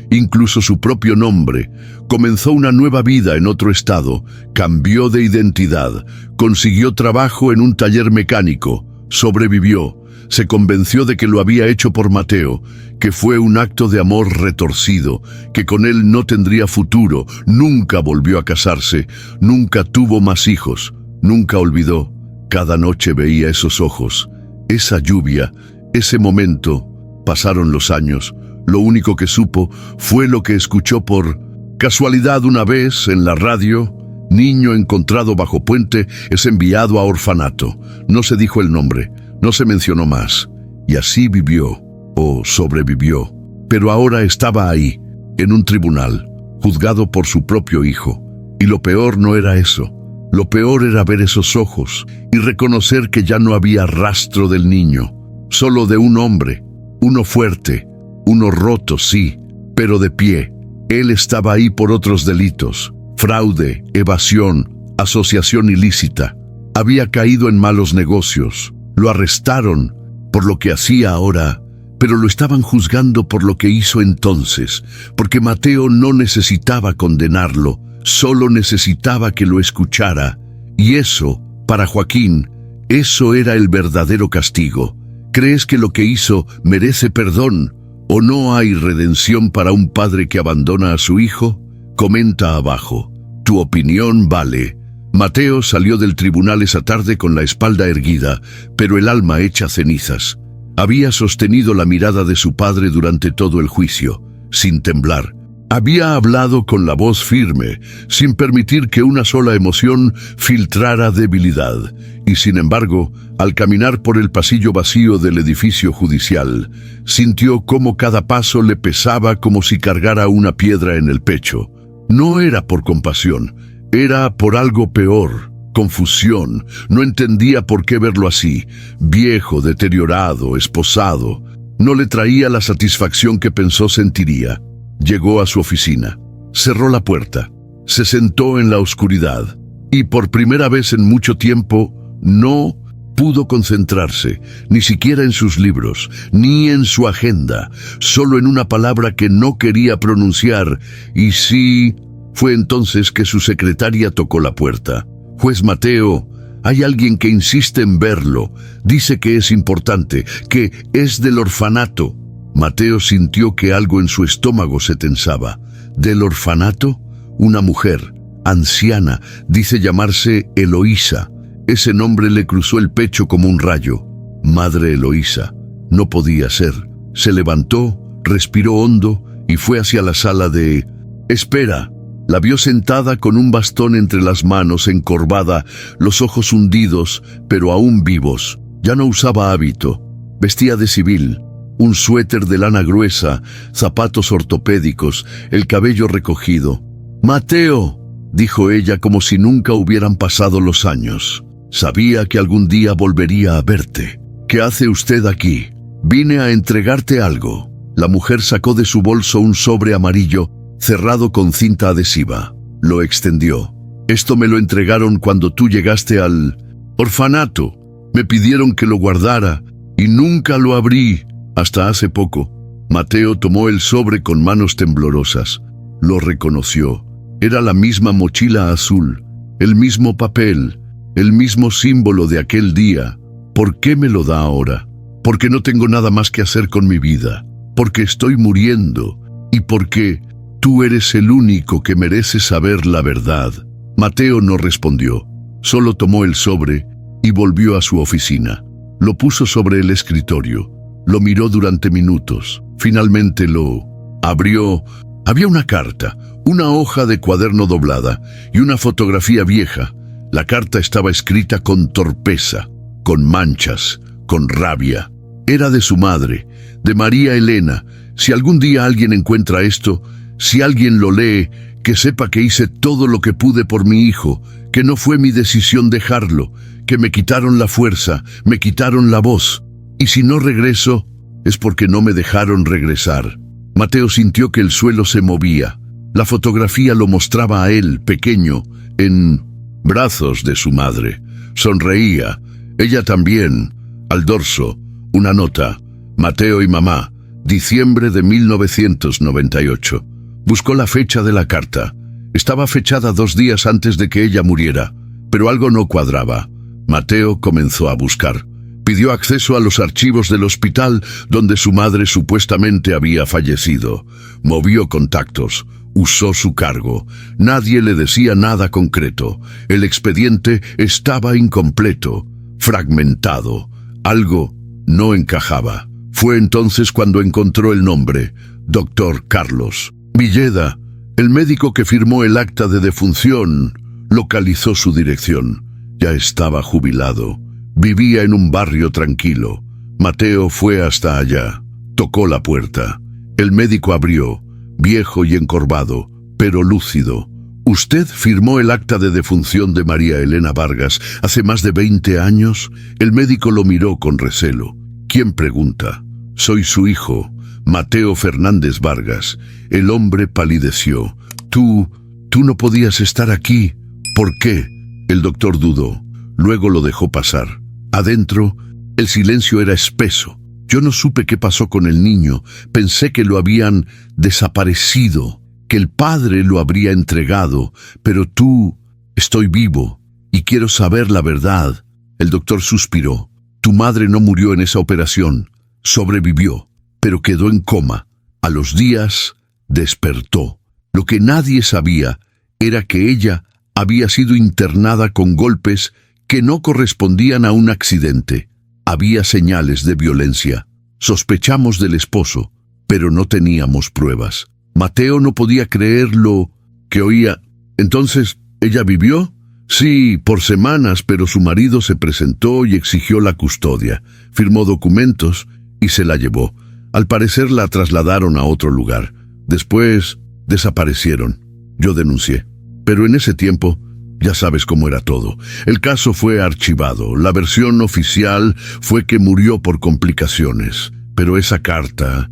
incluso su propio nombre. Comenzó una nueva vida en otro estado. Cambió de identidad. Consiguió trabajo en un taller mecánico. Sobrevivió. Se convenció de que lo había hecho por Mateo, que fue un acto de amor retorcido, que con él no tendría futuro. Nunca volvió a casarse, nunca tuvo más hijos, nunca olvidó. Cada noche veía esos ojos, esa lluvia, ese momento. Pasaron los años. Lo único que supo fue lo que escuchó por casualidad una vez en la radio. Niño encontrado bajo puente es enviado a orfanato. No se dijo el nombre. No se mencionó más, y así vivió, o sobrevivió. Pero ahora estaba ahí, en un tribunal, juzgado por su propio hijo. Y lo peor no era eso. Lo peor era ver esos ojos y reconocer que ya no había rastro del niño, solo de un hombre, uno fuerte, uno roto, sí, pero de pie. Él estaba ahí por otros delitos, fraude, evasión, asociación ilícita. Había caído en malos negocios. Lo arrestaron por lo que hacía ahora, pero lo estaban juzgando por lo que hizo entonces, porque Mateo no necesitaba condenarlo, solo necesitaba que lo escuchara. Y eso, para Joaquín, eso era el verdadero castigo. ¿Crees que lo que hizo merece perdón? ¿O no hay redención para un padre que abandona a su hijo? Comenta abajo. Tu opinión vale. Mateo salió del tribunal esa tarde con la espalda erguida, pero el alma hecha cenizas. Había sostenido la mirada de su padre durante todo el juicio, sin temblar. Había hablado con la voz firme, sin permitir que una sola emoción filtrara debilidad. Y sin embargo, al caminar por el pasillo vacío del edificio judicial, sintió cómo cada paso le pesaba como si cargara una piedra en el pecho. No era por compasión. Era por algo peor, confusión. No entendía por qué verlo así, viejo, deteriorado, esposado. No le traía la satisfacción que pensó sentiría. Llegó a su oficina, cerró la puerta, Se sentó en la oscuridad y por primera vez en mucho tiempo no pudo concentrarse, ni siquiera en sus libros, ni en su agenda, solo en una palabra que no quería pronunciar, y sí, fue entonces que su secretaria tocó la puerta. «Juez Mateo, hay alguien que insiste en verlo. Dice que es importante, que es del orfanato». Mateo sintió que algo en su estómago se tensaba. ¿Del orfanato? Una mujer, anciana, dice llamarse Eloísa. Ese nombre le cruzó el pecho como un rayo. Madre Eloísa. No podía ser. Se levantó, respiró hondo y fue hacia la sala de... «Espera». La vio sentada con un bastón entre las manos, encorvada, los ojos hundidos, pero aún vivos. Ya no usaba hábito. Vestía de civil, un suéter de lana gruesa, zapatos ortopédicos, el cabello recogido. «Mateo», dijo ella como si nunca hubieran pasado los años. «Sabía que algún día volvería a verte. ¿Qué hace usted aquí? Vine a entregarte algo». La mujer sacó de su bolso un sobre amarillo cerrado con cinta adhesiva. Lo extendió. «Esto me lo entregaron cuando tú llegaste al orfanato. Me pidieron que lo guardara y nunca lo abrí hasta hace poco». Mateo tomó el sobre con manos temblorosas. Lo reconoció. Era la misma mochila azul, el mismo papel, el mismo símbolo de aquel día. «¿Por qué me lo da ahora? Porque no tengo nada más que hacer con mi vida, porque estoy muriendo y porque tú eres el único que merece saber la verdad». Mateo no respondió, solo tomó el sobre y volvió a su oficina. Lo puso sobre el escritorio, lo miró durante minutos, finalmente lo abrió. Había una carta, una hoja de cuaderno doblada y una fotografía vieja. La carta estaba escrita con torpeza, con manchas, con rabia. Era de su madre, de María Elena. Si algún día alguien encuentra esto, si alguien lo lee, que sepa que hice todo lo que pude por mi hijo, que no fue mi decisión dejarlo, que me quitaron la fuerza, me quitaron la voz. Y si no regreso, es porque no me dejaron regresar. Mateo sintió que el suelo se movía. La fotografía lo mostraba a él, pequeño, en brazos de su madre. Sonreía. Ella también. Al dorso, una nota. Mateo y mamá. Diciembre de 1998. Buscó la fecha de la carta. Estaba fechada 2 días antes de que ella muriera, pero algo no cuadraba. Mateo comenzó a buscar. Pidió acceso a los archivos del hospital donde su madre supuestamente había fallecido. Movió contactos. Usó su cargo. Nadie le decía nada concreto. El expediente estaba incompleto, fragmentado. Algo no encajaba. Fue entonces cuando encontró el nombre, Dr. Carlos Villeda. El médico que firmó el acta de defunción localizó su dirección. Ya estaba jubilado. Vivía en un barrio tranquilo. Mateo fue hasta allá. Tocó la puerta. El médico abrió, viejo y encorvado, pero lúcido. «¿Usted firmó el acta de defunción de María Elena Vargas hace más de 20 años?» El médico lo miró con recelo. «¿Quién pregunta?» «Soy su hijo, Mateo Fernández Vargas». El hombre palideció. Tú no podías estar aquí». «¿Por qué?» El doctor dudó. Luego lo dejó pasar. Adentro, el silencio era espeso. Yo no supe qué pasó con el niño. Pensé que lo habían desaparecido, que el padre lo habría entregado. Pero tú... Estoy vivo y quiero saber la verdad. El doctor suspiró. Tu madre no murió en esa operación. Sobrevivió, pero quedó en coma. A los días, despertó. Lo que nadie sabía era que ella había sido internada con golpes que no correspondían a un accidente. Había señales de violencia. Sospechamos del esposo, pero no teníamos pruebas. Mateo no podía creer lo que oía. «¿Entonces ella vivió?» «Sí, por semanas, pero su marido se presentó y exigió la custodia. Firmó documentos y se la llevó. Al parecer la trasladaron a otro lugar. Después desaparecieron. Yo denuncié. Pero en ese tiempo, ya sabes cómo era todo. El caso fue archivado. La versión oficial fue que murió por complicaciones. Pero esa carta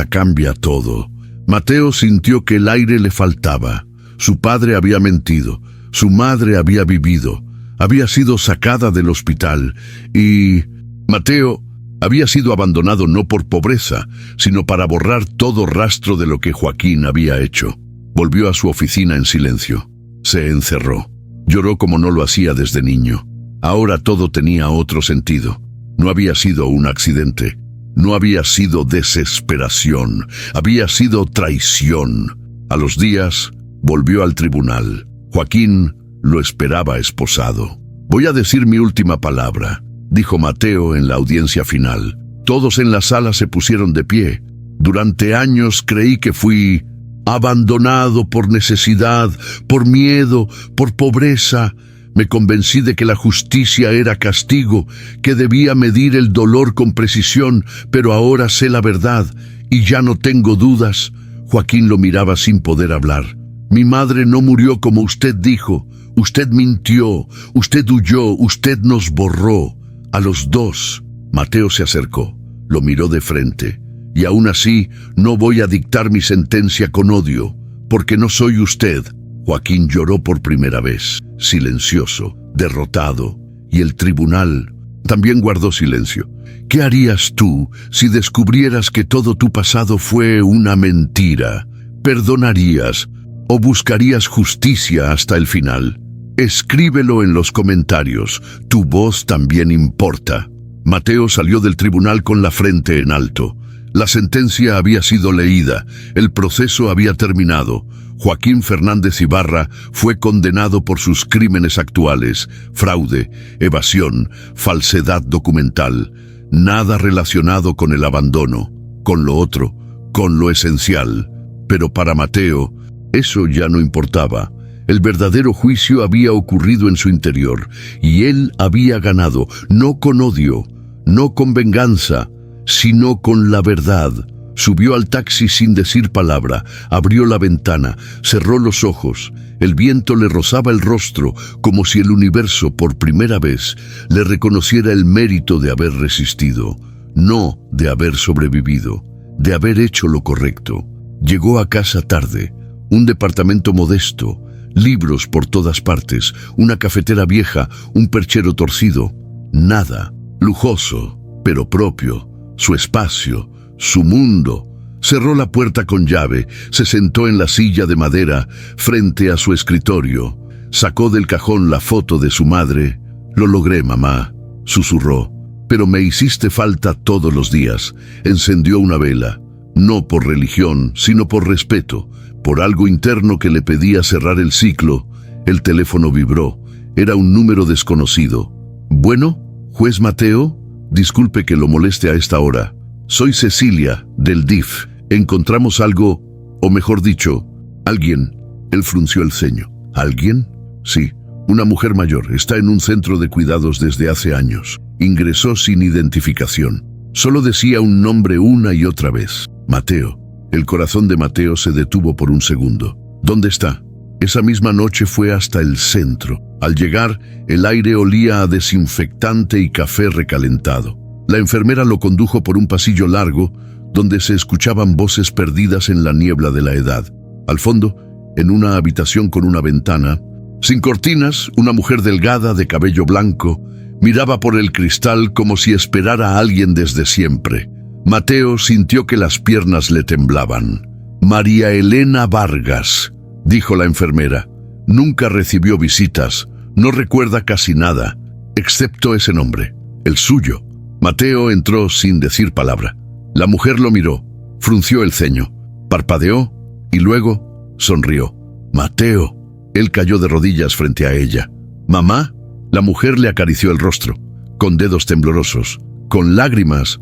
cambia todo». Mateo sintió que el aire le faltaba. Su padre había mentido, su madre había vivido, había sido sacada del hospital y Mateo había sido abandonado no por pobreza, sino para borrar todo rastro de lo que Joaquín había hecho. Volvió a su oficina en silencio. Se encerró. Lloró como no lo hacía desde niño. Ahora todo tenía otro sentido. No había sido un accidente. No había sido desesperación. Había sido traición. A los días, volvió al tribunal. Joaquín lo esperaba esposado. «Voy a decir mi última palabra», dijo Mateo en la audiencia final. Todos en la sala se pusieron de pie. «Durante años creí que fui abandonado por necesidad, por miedo, por pobreza. Me convencí de que la justicia era castigo, que debía medir el dolor con precisión, pero ahora sé la verdad y ya no tengo dudas». Joaquín lo miraba sin poder hablar. «Mi madre no murió como usted dijo. Usted mintió, usted huyó, usted nos borró. A los dos». Mateo se acercó, lo miró de frente. «Y aún así, no voy a dictar mi sentencia con odio, porque no soy usted». Joaquín lloró por primera vez, silencioso, derrotado, y el tribunal también guardó silencio. «¿Qué harías tú si descubrieras que todo tu pasado fue una mentira? ¿Perdonarías o buscarías justicia hasta el final? Escríbelo en los comentarios, tu voz también importa». Mateo salió del tribunal con la frente en alto. La sentencia había sido leída, el proceso había terminado. Joaquín Fernández Ibarra fue condenado por sus crímenes actuales: fraude, evasión, falsedad documental. Nada relacionado con el abandono, con lo otro, con lo esencial. Pero para Mateo, eso ya no importaba. El verdadero juicio había ocurrido en su interior, y él había ganado, no con odio, no con venganza, sino con la verdad. Subió al taxi sin decir palabra, abrió la ventana, cerró los ojos. El viento le rozaba el rostro, como si el universo, por primera vez, le reconociera el mérito de haber resistido, no de haber sobrevivido, de haber hecho lo correcto. Llegó a casa tarde, un departamento modesto, libros por todas partes, una cafetera vieja, un perchero torcido. Nada, lujoso, pero propio, su espacio, su mundo. Cerró la puerta con llave, se sentó en la silla de madera frente a su escritorio, sacó del cajón la foto de su madre. «Lo logré, mamá», susurró, «pero me hiciste falta todos los días». Encendió una vela, no por religión, sino por respeto, por algo interno que le pedía cerrar el ciclo. El teléfono vibró, era un número desconocido. «Bueno, juez Mateo, disculpe que lo moleste a esta hora. Soy Cecilia, del DIF. ¿Encontramos algo, o mejor dicho, alguien?» Él frunció el ceño. «¿Alguien?» «Sí, una mujer mayor. Está en un centro de cuidados desde hace años. Ingresó sin identificación. Solo decía un nombre una y otra vez: Mateo». El corazón de Mateo se detuvo por un segundo. «¿Dónde está?» Esa misma noche fue hasta el centro. Al llegar, el aire olía a desinfectante y café recalentado. La enfermera lo condujo por un pasillo largo, donde se escuchaban voces perdidas en la niebla de la edad. Al fondo, en una habitación con una ventana, sin cortinas, una mujer delgada de cabello blanco miraba por el cristal como si esperara a alguien desde siempre. Mateo sintió que las piernas le temblaban. «María Elena Vargas», dijo la enfermera. «Nunca recibió visitas, no recuerda casi nada, excepto ese nombre, el suyo». Mateo entró sin decir palabra. La mujer lo miró, frunció el ceño, parpadeó y luego sonrió. «Mateo». Él cayó de rodillas frente a ella. «¿Mamá?» La mujer le acarició el rostro, con dedos temblorosos, con lágrimas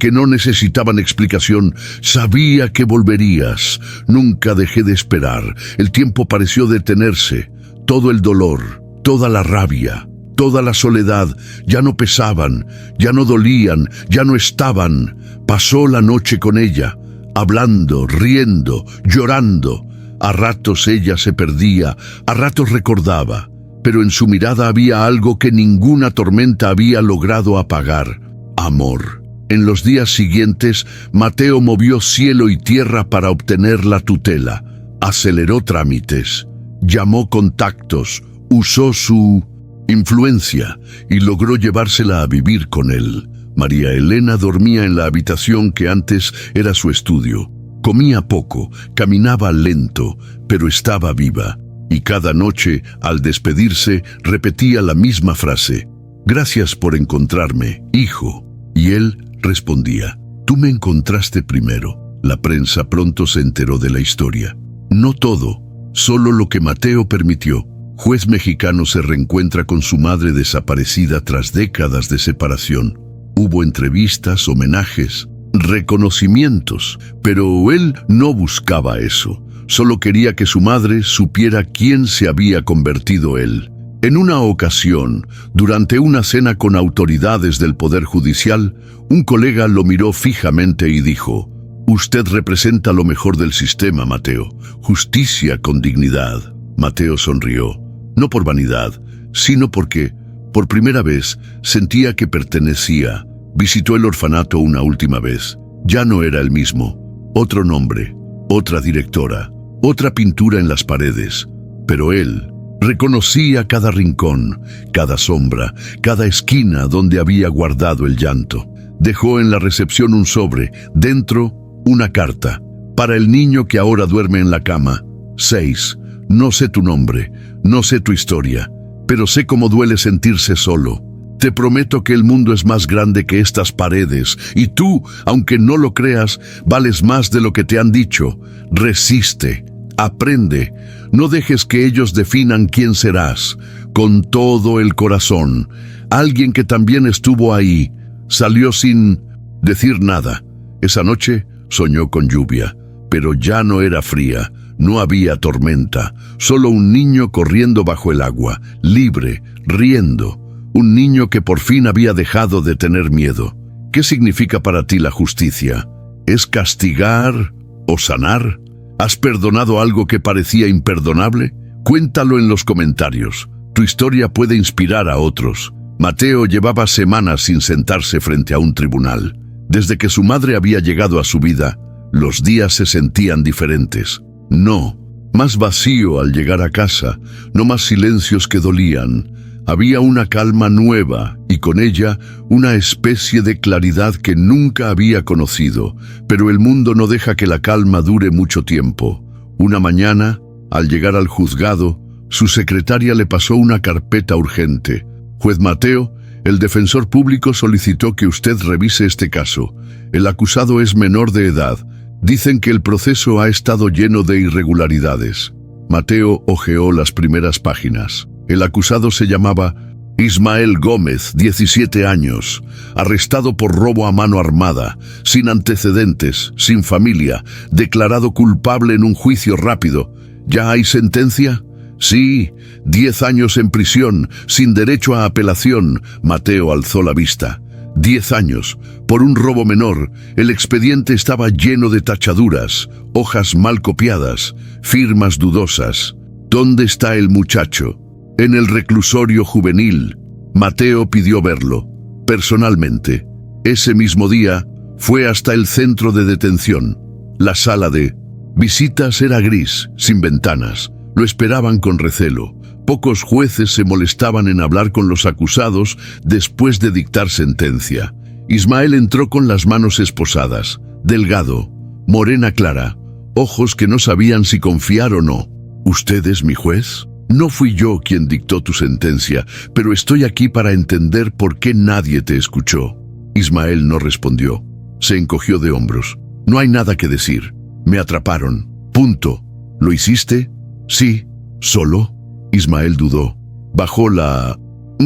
que no necesitaban explicación. «Sabía que volverías. Nunca dejé de esperar». El tiempo pareció detenerse. Todo el dolor, toda la rabia, toda la soledad ya no pesaban, ya no dolían, ya no estaban. Pasó la noche con ella, hablando, riendo, llorando. A ratos ella se perdía, a ratos recordaba, pero en su mirada había algo que ninguna tormenta había logrado apagar: amor. En los días siguientes, Mateo movió cielo y tierra para obtener la tutela. Aceleró trámites. Llamó contactos, usó su influencia y logró llevársela a vivir con él. María Elena dormía en la habitación que antes era su estudio. Comía poco, caminaba lento, pero estaba viva. Y cada noche, al despedirse, repetía la misma frase: «Gracias por encontrarme, hijo». Y él respondía: «Tú me encontraste primero». La prensa pronto se enteró de la historia. No todo, solo lo que Mateo permitió. Juez mexicano se reencuentra con su madre desaparecida tras décadas de separación. Hubo entrevistas, homenajes, reconocimientos, pero él no buscaba eso. Solo quería que su madre supiera quién se había convertido él. En una ocasión, durante una cena con autoridades del Poder Judicial, un colega lo miró fijamente y dijo: «Usted representa lo mejor del sistema, Mateo. Justicia con dignidad». Mateo sonrió, no por vanidad, sino porque, por primera vez, sentía que pertenecía. Visitó el orfanato una última vez. Ya no era el mismo. Otro nombre, otra directora, otra pintura en las paredes. Pero él reconocía cada rincón, cada sombra, cada esquina donde había guardado el llanto. Dejó en la recepción un sobre, dentro una carta. «Para el niño que ahora duerme en la cama. 6. No sé tu nombre, no sé tu historia, pero sé cómo duele sentirse solo. Te prometo que el mundo es más grande que estas paredes, y tú, aunque no lo creas, vales más de lo que te han dicho. Resiste, aprende, no dejes que ellos definan quién serás. Con todo el corazón». Alguien que también estuvo ahí salió sin decir nada. Esa noche soñó con lluvia, pero ya no era fría. No había tormenta, solo un niño corriendo bajo el agua, libre, riendo. Un niño que por fin había dejado de tener miedo. ¿Qué significa para ti la justicia? ¿Es castigar o sanar? ¿Has perdonado algo que parecía imperdonable? Cuéntalo en los comentarios. Tu historia puede inspirar a otros. Mateo llevaba semanas sin sentarse frente a un tribunal. Desde que su madre había llegado a su vida, los días se sentían diferentes. No, más vacío al llegar a casa, no más silencios que dolían. Había una calma nueva y con ella una especie de claridad que nunca había conocido, pero el mundo no deja que la calma dure mucho tiempo. Una mañana, al llegar al juzgado, su secretaria le pasó una carpeta urgente. «Juez Mateo, el defensor público solicitó que usted revise este caso. El acusado es menor de edad. Dicen que el proceso ha estado lleno de irregularidades». Mateo hojeó las primeras páginas. El acusado se llamaba Ismael Gómez, 17 años, arrestado por robo a mano armada, sin antecedentes, sin familia, declarado culpable en un juicio rápido. ¿Ya hay sentencia? Sí, 10 años en prisión, sin derecho a apelación. Mateo alzó la vista. 10 años, por un robo menor. El expediente estaba lleno de tachaduras, hojas mal copiadas, firmas dudosas. ¿Dónde está el muchacho? En el reclusorio juvenil. Mateo pidió verlo, personalmente. Ese mismo día, fue hasta el centro de detención. La sala de visitas era gris, sin ventanas. Lo esperaban con recelo. Pocos jueces se molestaban en hablar con los acusados después de dictar sentencia. Ismael entró con las manos esposadas, delgado, morena clara, ojos que no sabían si confiar o no. ¿Usted es mi juez? No fui yo quien dictó tu sentencia, pero estoy aquí para entender por qué nadie te escuchó. Ismael no respondió. Se encogió de hombros. No hay nada que decir. Me atraparon. Punto. ¿Lo hiciste? Sí. ¿Solo? Ismael dudó. Bajó la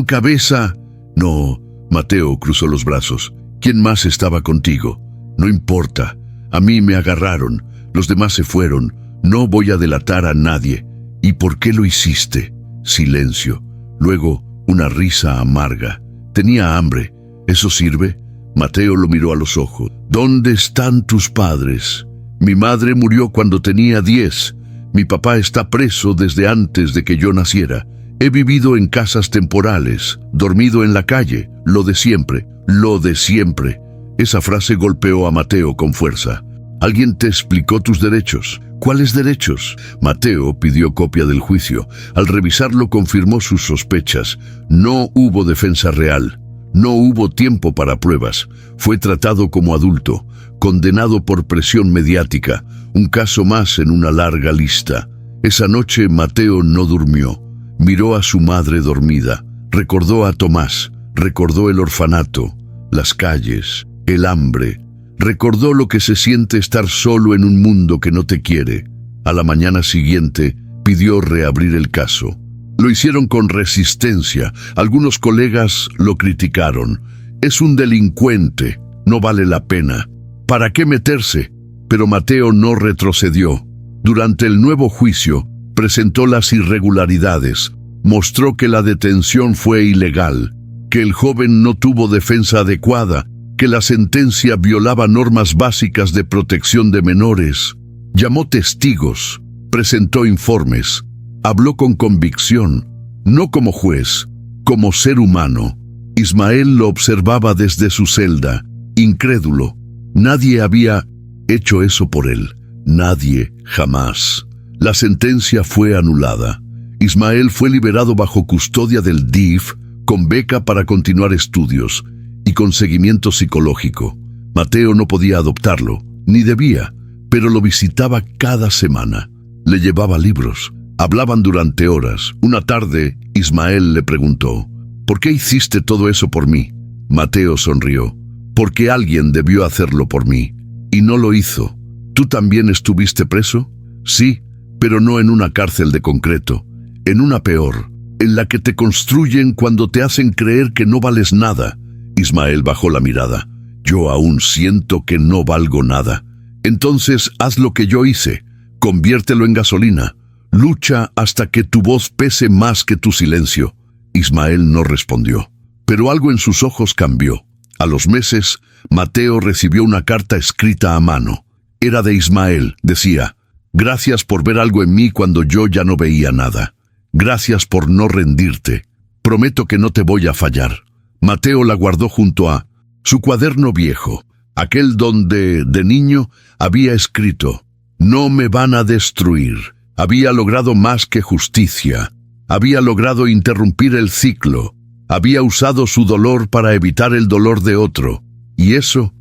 cabeza. No. Mateo cruzó los brazos. ¿Quién más estaba contigo? No importa. A mí me agarraron. Los demás se fueron. No voy a delatar a nadie. ¿Y por qué lo hiciste? Silencio. Luego, una risa amarga. Tenía hambre. ¿Eso sirve? Mateo lo miró a los ojos. ¿Dónde están tus padres? Mi madre murió cuando tenía 10. Mi papá está preso desde antes de que yo naciera. He vivido en casas temporales, dormido en la calle, lo de siempre, lo de siempre. Esa frase golpeó a Mateo con fuerza. ¿Alguien te explicó tus derechos? ¿Cuáles derechos? Mateo pidió copia del juicio. Al revisarlo confirmó sus sospechas. No hubo defensa real. No hubo tiempo para pruebas. Fue tratado como adulto, condenado por presión mediática. Un caso más en una larga lista. Esa noche Mateo no durmió. Miró a su madre dormida. Recordó a Tomás. Recordó el orfanato, las calles, el hambre. Recordó lo que se siente estar solo en un mundo que no te quiere. A la mañana siguiente, pidió reabrir el caso. Lo hicieron con resistencia. Algunos colegas lo criticaron. Es un delincuente, no vale la pena. ¿Para qué meterse? Pero Mateo no retrocedió. Durante el nuevo juicio, presentó las irregularidades. Mostró que la detención fue ilegal, que el joven no tuvo defensa adecuada, que la sentencia violaba normas básicas de protección de menores. Llamó testigos, presentó informes, habló con convicción, no como juez, como ser humano. Ismael lo observaba desde su celda, incrédulo. Nadie había hecho eso por él, nadie, jamás. La sentencia fue anulada. Ismael fue liberado bajo custodia del DIF, con beca para continuar estudios y con seguimiento psicológico. Mateo no podía adoptarlo, ni debía, pero lo visitaba cada semana. Le llevaba libros. Hablaban durante horas. Una tarde, Ismael le preguntó, ¿por qué hiciste todo eso por mí? Mateo sonrió. Porque alguien debió hacerlo por mí, y no lo hizo. ¿Tú también estuviste preso? Sí, pero no en una cárcel de concreto, en una peor, en la que te construyen cuando te hacen creer que no vales nada. Ismael bajó la mirada. Yo aún siento que no valgo nada. Entonces haz lo que yo hice. Conviértelo en gasolina. Lucha hasta que tu voz pese más que tu silencio. Ismael no respondió, pero algo en sus ojos cambió. A los meses, Mateo recibió una carta escrita a mano. Era de Ismael. Decía, gracias por ver algo en mí cuando yo ya no veía nada. Gracias por no rendirte. Prometo que no te voy a fallar. Mateo la guardó junto a su cuaderno viejo, aquel donde, de niño, había escrito, no me van a destruir. Había logrado más que justicia. Había logrado interrumpir el ciclo. Había usado su dolor para evitar el dolor de otro. Y eso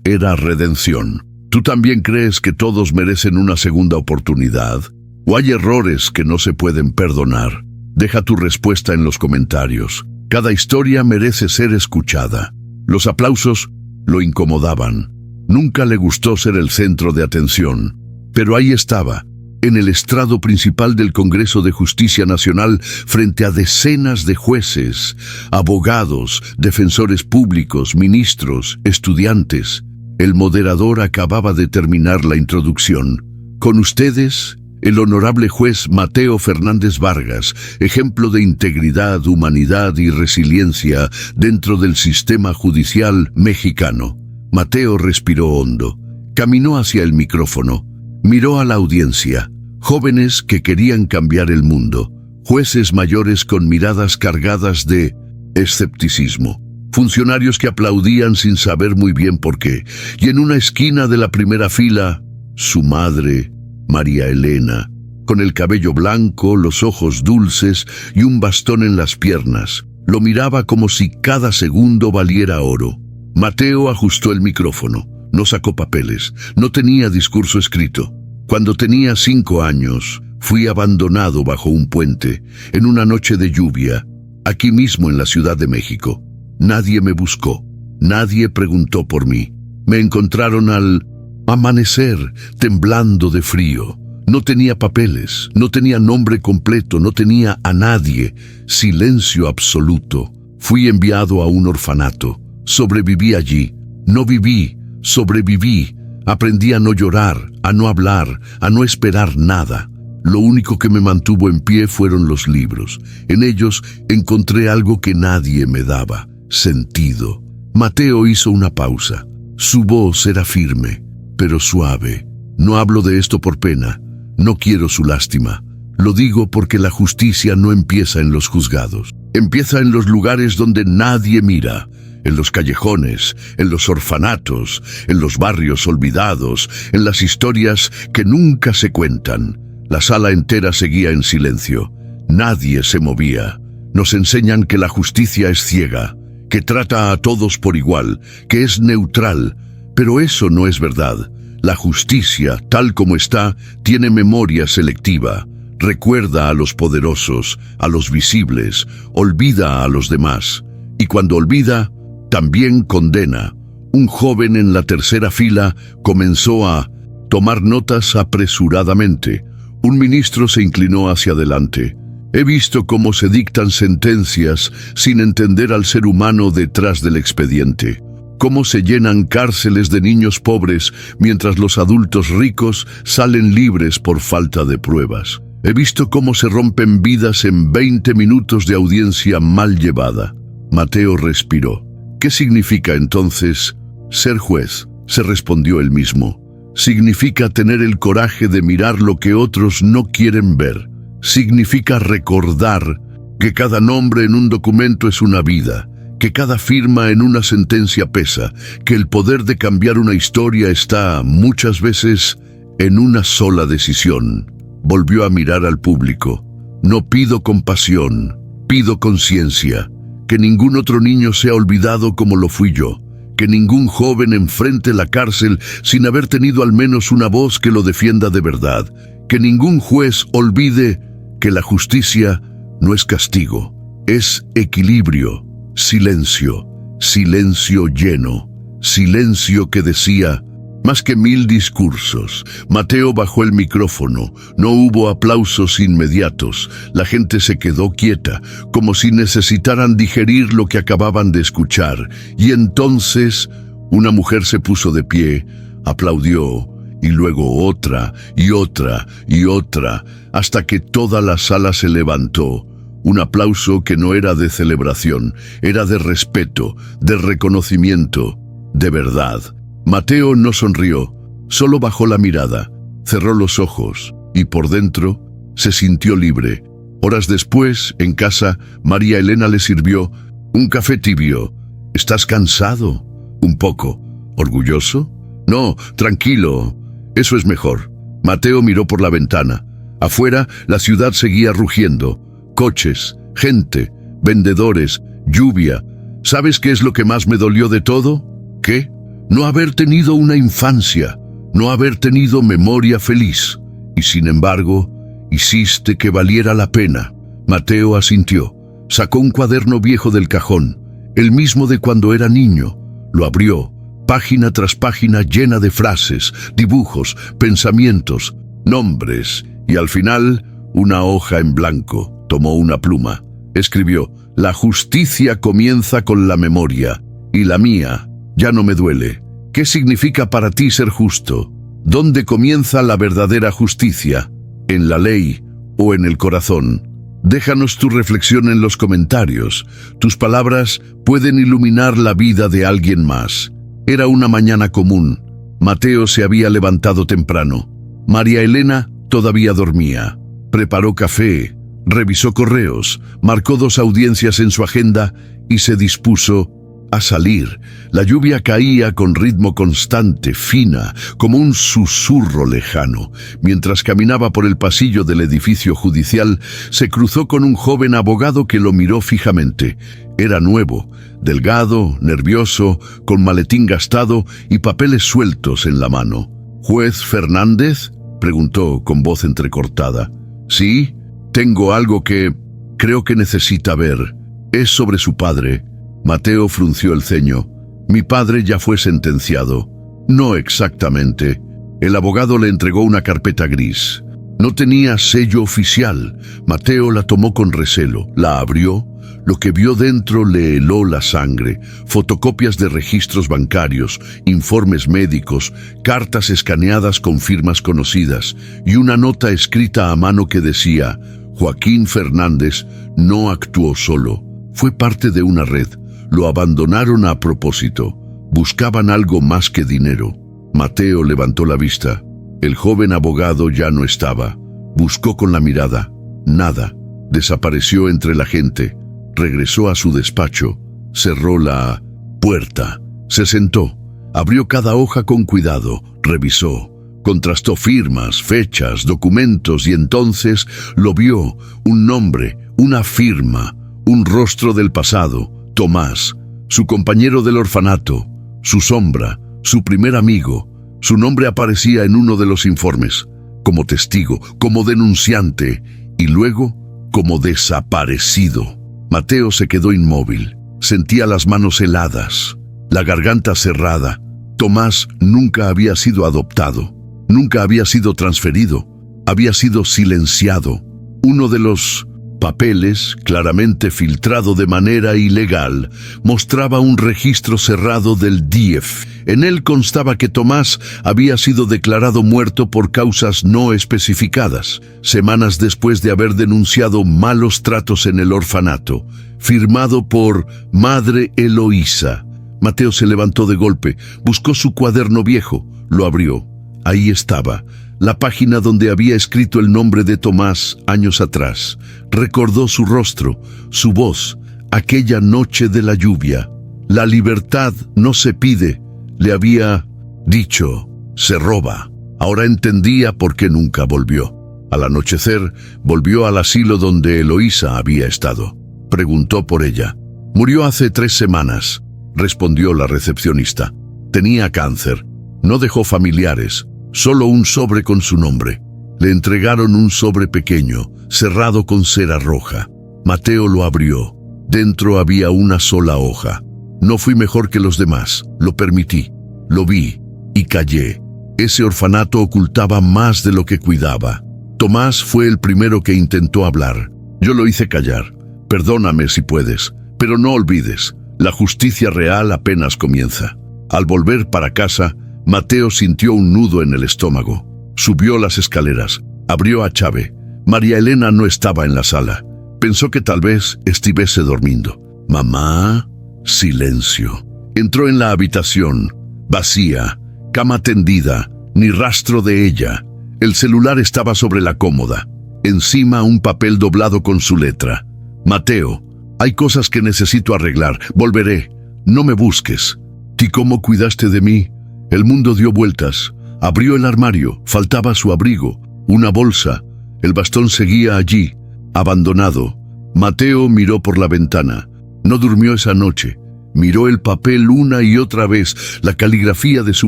era redención. ¿Tú también crees que todos merecen una segunda oportunidad? ¿O hay errores que no se pueden perdonar? Deja tu respuesta en los comentarios. Cada historia merece ser escuchada. Los aplausos lo incomodaban. Nunca le gustó ser el centro de atención. Pero ahí estaba, en el estrado principal del Congreso de Justicia Nacional, frente a decenas de jueces, abogados, defensores públicos, ministros, estudiantes. El moderador acababa de terminar la introducción. Con ustedes, el honorable juez Mateo Fernández Vargas, ejemplo de integridad, humanidad y resiliencia dentro del sistema judicial mexicano. Mateo respiró hondo, caminó hacia el micrófono, miró a la audiencia, jóvenes que querían cambiar el mundo, jueces mayores con miradas cargadas de escepticismo, funcionarios que aplaudían sin saber muy bien por qué, y en una esquina de la primera fila, su madre, María Elena, con el cabello blanco, los ojos dulces y un bastón en las piernas. Lo miraba como si cada segundo valiera oro. Mateo ajustó el micrófono, no sacó papeles, no tenía discurso escrito. Cuando tenía 5 años, fui abandonado bajo un puente, en una noche de lluvia, aquí mismo en la Ciudad de México. Nadie me buscó, nadie preguntó por mí. Me encontraron al amanecer, temblando de frío. No tenía papeles, no tenía nombre completo, no tenía a nadie. Silencio absoluto. Fui enviado a un orfanato. Sobreviví allí. No viví, sobreviví. Aprendí a no llorar, a no hablar, a no esperar nada. Lo único que me mantuvo en pie fueron los libros. En ellos encontré algo que nadie me daba: sentido. Mateo hizo una pausa. Su voz era firme, pero suave. No hablo de esto por pena. No quiero su lástima. Lo digo porque la justicia no empieza en los juzgados. Empieza en los lugares donde nadie mira. en los callejones, en los orfanatos, en los barrios olvidados, en las historias que nunca se cuentan. La sala entera seguía en silencio. Nadie se movía. Nos enseñan que la justicia es ciega, que trata a todos por igual, que es neutral, pero eso no es verdad. La justicia, tal como está, tiene memoria selectiva. Recuerda a los poderosos, a los visibles, olvida a los demás. Y cuando olvida, también condena. Un joven en la tercera fila comenzó a tomar notas apresuradamente. Un ministro se inclinó hacia adelante. He visto cómo se dictan sentencias sin entender al ser humano detrás del expediente. Cómo se llenan cárceles de niños pobres mientras los adultos ricos salen libres por falta de pruebas. He visto cómo se rompen vidas en 20 minutos de audiencia mal llevada. Mateo respiró. ¿Qué significa entonces ser juez? Se respondió él mismo. Significa tener el coraje de mirar lo que otros no quieren ver. Significa recordar que cada nombre en un documento es una vida, que cada firma en una sentencia pesa, que el poder de cambiar una historia está, muchas veces, en una sola decisión. Volvió a mirar al público. No pido compasión, pido conciencia. Que ningún otro niño sea olvidado como lo fui yo. Que ningún joven enfrente la cárcel sin haber tenido al menos una voz que lo defienda de verdad. Que ningún juez olvide que la justicia no es castigo, es equilibrio, silencio, silencio lleno, silencio que decía más que 1000 discursos. Mateo bajó el micrófono, no hubo aplausos inmediatos, la gente se quedó quieta, como si necesitaran digerir lo que acababan de escuchar, y entonces una mujer se puso de pie, aplaudió, y luego otra, y otra, y otra, hasta que toda la sala se levantó. Un aplauso que no era de celebración, era de respeto, de reconocimiento, de verdad. Mateo no sonrió, solo bajó la mirada, cerró los ojos, y por dentro se sintió libre. Horas después, en casa, María Elena le sirvió un café tibio. ¿Estás cansado? Un poco. ¿Orgulloso? No, tranquilo. Eso es mejor. Mateo miró por la ventana. Afuera, la ciudad seguía rugiendo. Coches, gente, vendedores, lluvia. ¿Sabes qué es lo que más me dolió de todo? ¿Qué? No haber tenido una infancia, no haber tenido memoria feliz. Y sin embargo, hiciste que valiera la pena. Mateo asintió. Sacó un cuaderno viejo del cajón, el mismo de cuando era niño. Lo abrió. Página tras página llena de frases, dibujos, pensamientos, nombres, y al final, una hoja en blanco. Tomó una pluma. Escribió: la justicia comienza con la memoria, y la mía ya no me duele. ¿Qué significa para ti ser justo? ¿Dónde comienza la verdadera justicia? ¿En la ley o en el corazón? Déjanos tu reflexión en los comentarios. Tus palabras pueden iluminar la vida de alguien más. Era una mañana común. Mateo se había levantado temprano. María Elena todavía dormía. Preparó café, revisó correos, marcó 2 audiencias en su agenda y se dispuso a salir. La lluvia caía con ritmo constante, fina, como un susurro lejano. Mientras caminaba por el pasillo del edificio judicial, se cruzó con un joven abogado que lo miró fijamente. Era nuevo, delgado, nervioso, con maletín gastado y papeles sueltos en la mano. ¿Juez Fernández?, preguntó con voz entrecortada. Sí, tengo algo que creo que necesita ver. Es sobre su padre. Mateo frunció el ceño. Mi padre ya fue sentenciado. No exactamente. El abogado le entregó una carpeta gris. No tenía sello oficial. Mateo la tomó con recelo. La abrió. Lo que vio dentro le heló la sangre. Fotocopias de registros bancarios, informes médicos, cartas escaneadas con firmas conocidas y una nota escrita a mano que decía: Joaquín Fernández no actuó solo. Fue parte de una red. Lo abandonaron a propósito. Buscaban algo más que dinero. Mateo levantó la vista. El joven abogado ya no estaba. Buscó con la mirada. Nada. Desapareció entre la gente. Regresó a su despacho. Cerró la puerta. Se sentó, abrió cada hoja con cuidado, revisó, contrastó firmas, fechas, documentos y entonces lo vio, un nombre, una firma, un rostro del pasado, Tomás, su compañero del orfanato, su sombra, su primer amigo. Su nombre aparecía en uno de los informes, como testigo, como denunciante y luego como desaparecido. Mateo se quedó inmóvil, sentía las manos heladas, la garganta cerrada. Tomás nunca había sido adoptado, nunca había sido transferido, había sido silenciado. Uno de los papeles, claramente filtrado de manera ilegal, mostraba un registro cerrado del DIF. En él constaba que Tomás había sido declarado muerto por causas no especificadas, semanas después de haber denunciado malos tratos en el orfanato, firmado por Madre Eloísa. Mateo se levantó de golpe, buscó su cuaderno viejo, lo abrió. Ahí estaba, la página donde había escrito el nombre de Tomás años atrás. Recordó su rostro, su voz, aquella noche de la lluvia. La libertad no se pide, le había dicho, se roba. Ahora entendía por qué nunca volvió. Al anochecer, volvió al asilo donde Eloísa había estado. Preguntó por ella. Murió hace 3 semanas, respondió la recepcionista. Tenía cáncer. No dejó familiares, solo un sobre con su nombre. Le entregaron un sobre pequeño, cerrado con cera roja. Mateo lo abrió. Dentro había una sola hoja. No fui mejor que los demás, lo permití, lo vi y callé. Ese orfanato ocultaba más de lo que cuidaba. Tomás fue el primero que intentó hablar. Yo lo hice callar. Perdóname si puedes, pero no olvides, la justicia real apenas comienza. Al volver para casa, Mateo sintió un nudo en el estómago. Subió las escaleras, abrió a Chave. María Elena no estaba en la sala. Pensó que tal vez estuviese durmiendo. Mamá, silencio. Entró en la habitación, vacía, cama tendida, ni rastro de ella. El celular estaba sobre la cómoda. Encima un papel doblado con su letra. Mateo, hay cosas que necesito arreglar. Volveré. No me busques. ¿Y cómo cuidaste de mí? El mundo dio vueltas. Abrió el armario. Faltaba su abrigo, una bolsa. El bastón seguía allí, abandonado. Mateo miró por la ventana. No durmió esa noche. Miró el papel una y otra vez, la caligrafía de su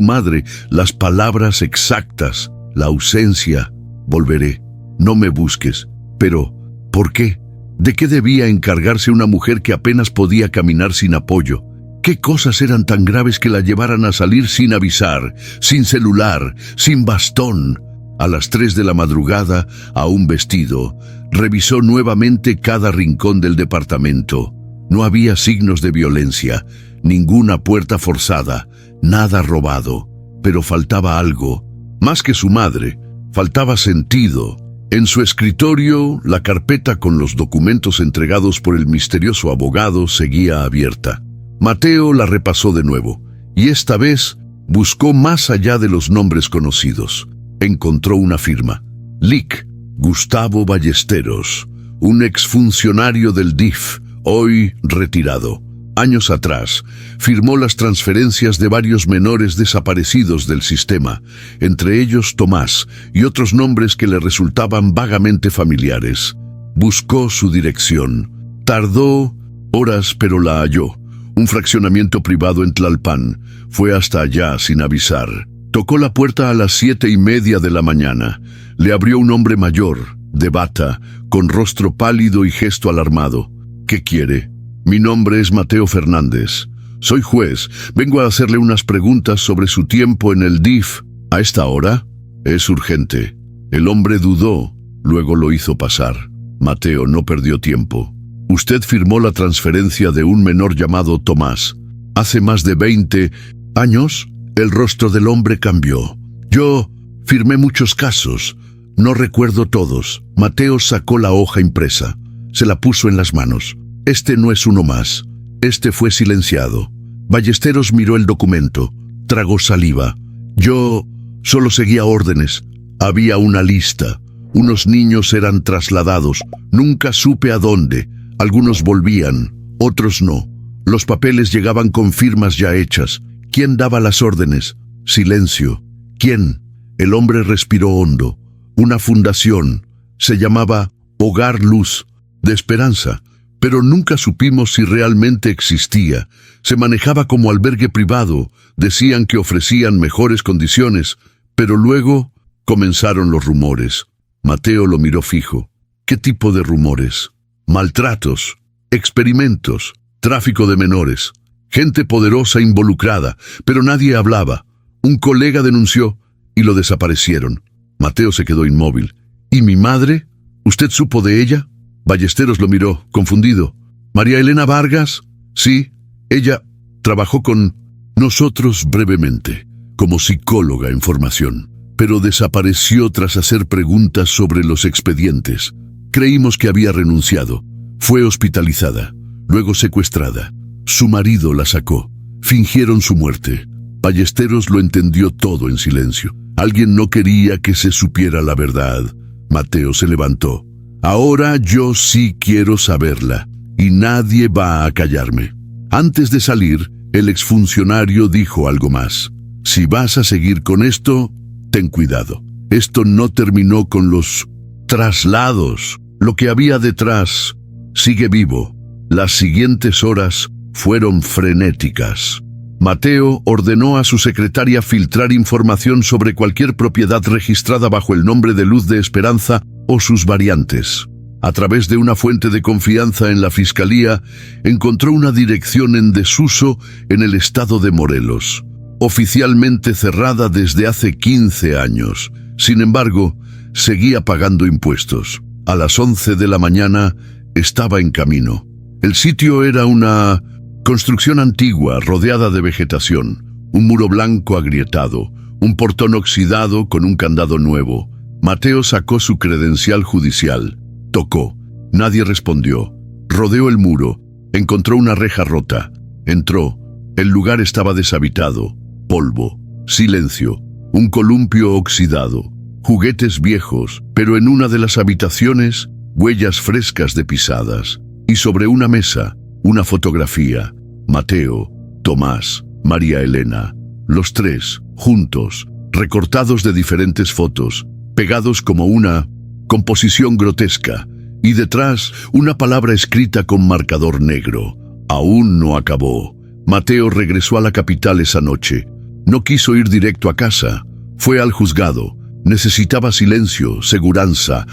madre, las palabras exactas, la ausencia. Volveré. No me busques. Pero, ¿por qué? ¿De qué debía encargarse una mujer que apenas podía caminar sin apoyo? ¿Qué cosas eran tan graves que la llevaran a salir sin avisar, sin celular, sin bastón? A las 3 de la madrugada, aún vestido, revisó nuevamente cada rincón del departamento. No había signos de violencia, ninguna puerta forzada, nada robado. Pero faltaba algo. Más que su madre, faltaba sentido. En su escritorio, la carpeta con los documentos entregados por el misterioso abogado seguía abierta. Mateo la repasó de nuevo, y esta vez buscó más allá de los nombres conocidos. Encontró una firma. Lic. Gustavo Ballesteros, un exfuncionario del DIF, hoy retirado. Años atrás, firmó las transferencias de varios menores desaparecidos del sistema, entre ellos Tomás y otros nombres que le resultaban vagamente familiares. Buscó su dirección. Tardó horas, pero la halló. Un fraccionamiento privado en Tlalpan. Fue hasta allá sin avisar. Tocó la puerta a las 7:30 de la mañana. Le abrió un hombre mayor, de bata, con rostro pálido y gesto alarmado. ¿Qué quiere? Mi nombre es Mateo Fernández. Soy juez. Vengo a hacerle unas preguntas sobre su tiempo en el DIF. ¿A esta hora? Es urgente. El hombre dudó, luego lo hizo pasar. Mateo no perdió tiempo. Usted firmó la transferencia de un menor llamado Tomás. Hace más de 20 años, el rostro del hombre cambió. Yo firmé muchos casos. No recuerdo todos. Mateo sacó la hoja impresa. Se la puso en las manos. Este no es uno más. Este fue silenciado. Ballesteros miró el documento. Tragó saliva. Yo solo seguía órdenes. Había una lista. Unos niños eran trasladados. Nunca supe a dónde. Algunos volvían, otros no. Los papeles llegaban con firmas ya hechas. ¿Quién daba las órdenes? Silencio. ¿Quién? El hombre respiró hondo. Una fundación. Se llamaba Hogar Luz de Esperanza, pero nunca supimos si realmente existía. Se manejaba como albergue privado. Decían que ofrecían mejores condiciones, pero luego comenzaron los rumores. Mateo lo miró fijo. ¿Qué tipo de rumores? Maltratos, experimentos, tráfico de menores, gente poderosa involucrada, pero nadie hablaba. Un colega denunció y lo desaparecieron. Mateo se quedó inmóvil. ¿Y mi madre? ¿Usted supo de ella? Ballesteros lo miró, confundido. ¿María Elena Vargas? Sí, ella trabajó con nosotros brevemente, como psicóloga en formación, pero desapareció tras hacer preguntas sobre los expedientes. Creímos que había renunciado. Fue hospitalizada, luego secuestrada. Su marido la sacó. Fingieron su muerte. Ballesteros lo entendió todo en silencio. Alguien no quería que se supiera la verdad. Mateo se levantó. Ahora yo sí quiero saberla, y nadie va a callarme. Antes de salir, el exfuncionario dijo algo más. Si vas a seguir con esto, ten cuidado. Esto no terminó con los traslados. Lo que había detrás sigue vivo. Las siguientes horas fueron frenéticas. Mateo ordenó a su secretaria filtrar información sobre cualquier propiedad registrada bajo el nombre de Luz de Esperanza o sus variantes. A través de una fuente de confianza en la fiscalía, encontró una dirección en desuso en el estado de Morelos, oficialmente cerrada desde hace 15 años. Sin embargo, seguía pagando impuestos. A las 11 de la mañana estaba en camino. El sitio era una construcción antigua rodeada de vegetación, un muro blanco agrietado, un portón oxidado con un candado nuevo. Mateo sacó su credencial judicial. Tocó. Nadie respondió. Rodeó el muro. Encontró una reja rota. Entró. El lugar estaba deshabitado. Polvo. Silencio. Un columpio oxidado. Juguetes viejos, pero en una de las habitaciones, huellas frescas de pisadas. Y sobre una mesa, una fotografía. Mateo, Tomás, María Elena. Los tres, juntos, recortados de diferentes fotos, pegados como una composición grotesca, y detrás una palabra escrita con marcador negro. Aún no acabó. Mateo regresó a la capital esa noche. No quiso ir directo a casa. Fue al juzgado. Necesitaba silencio, segurança,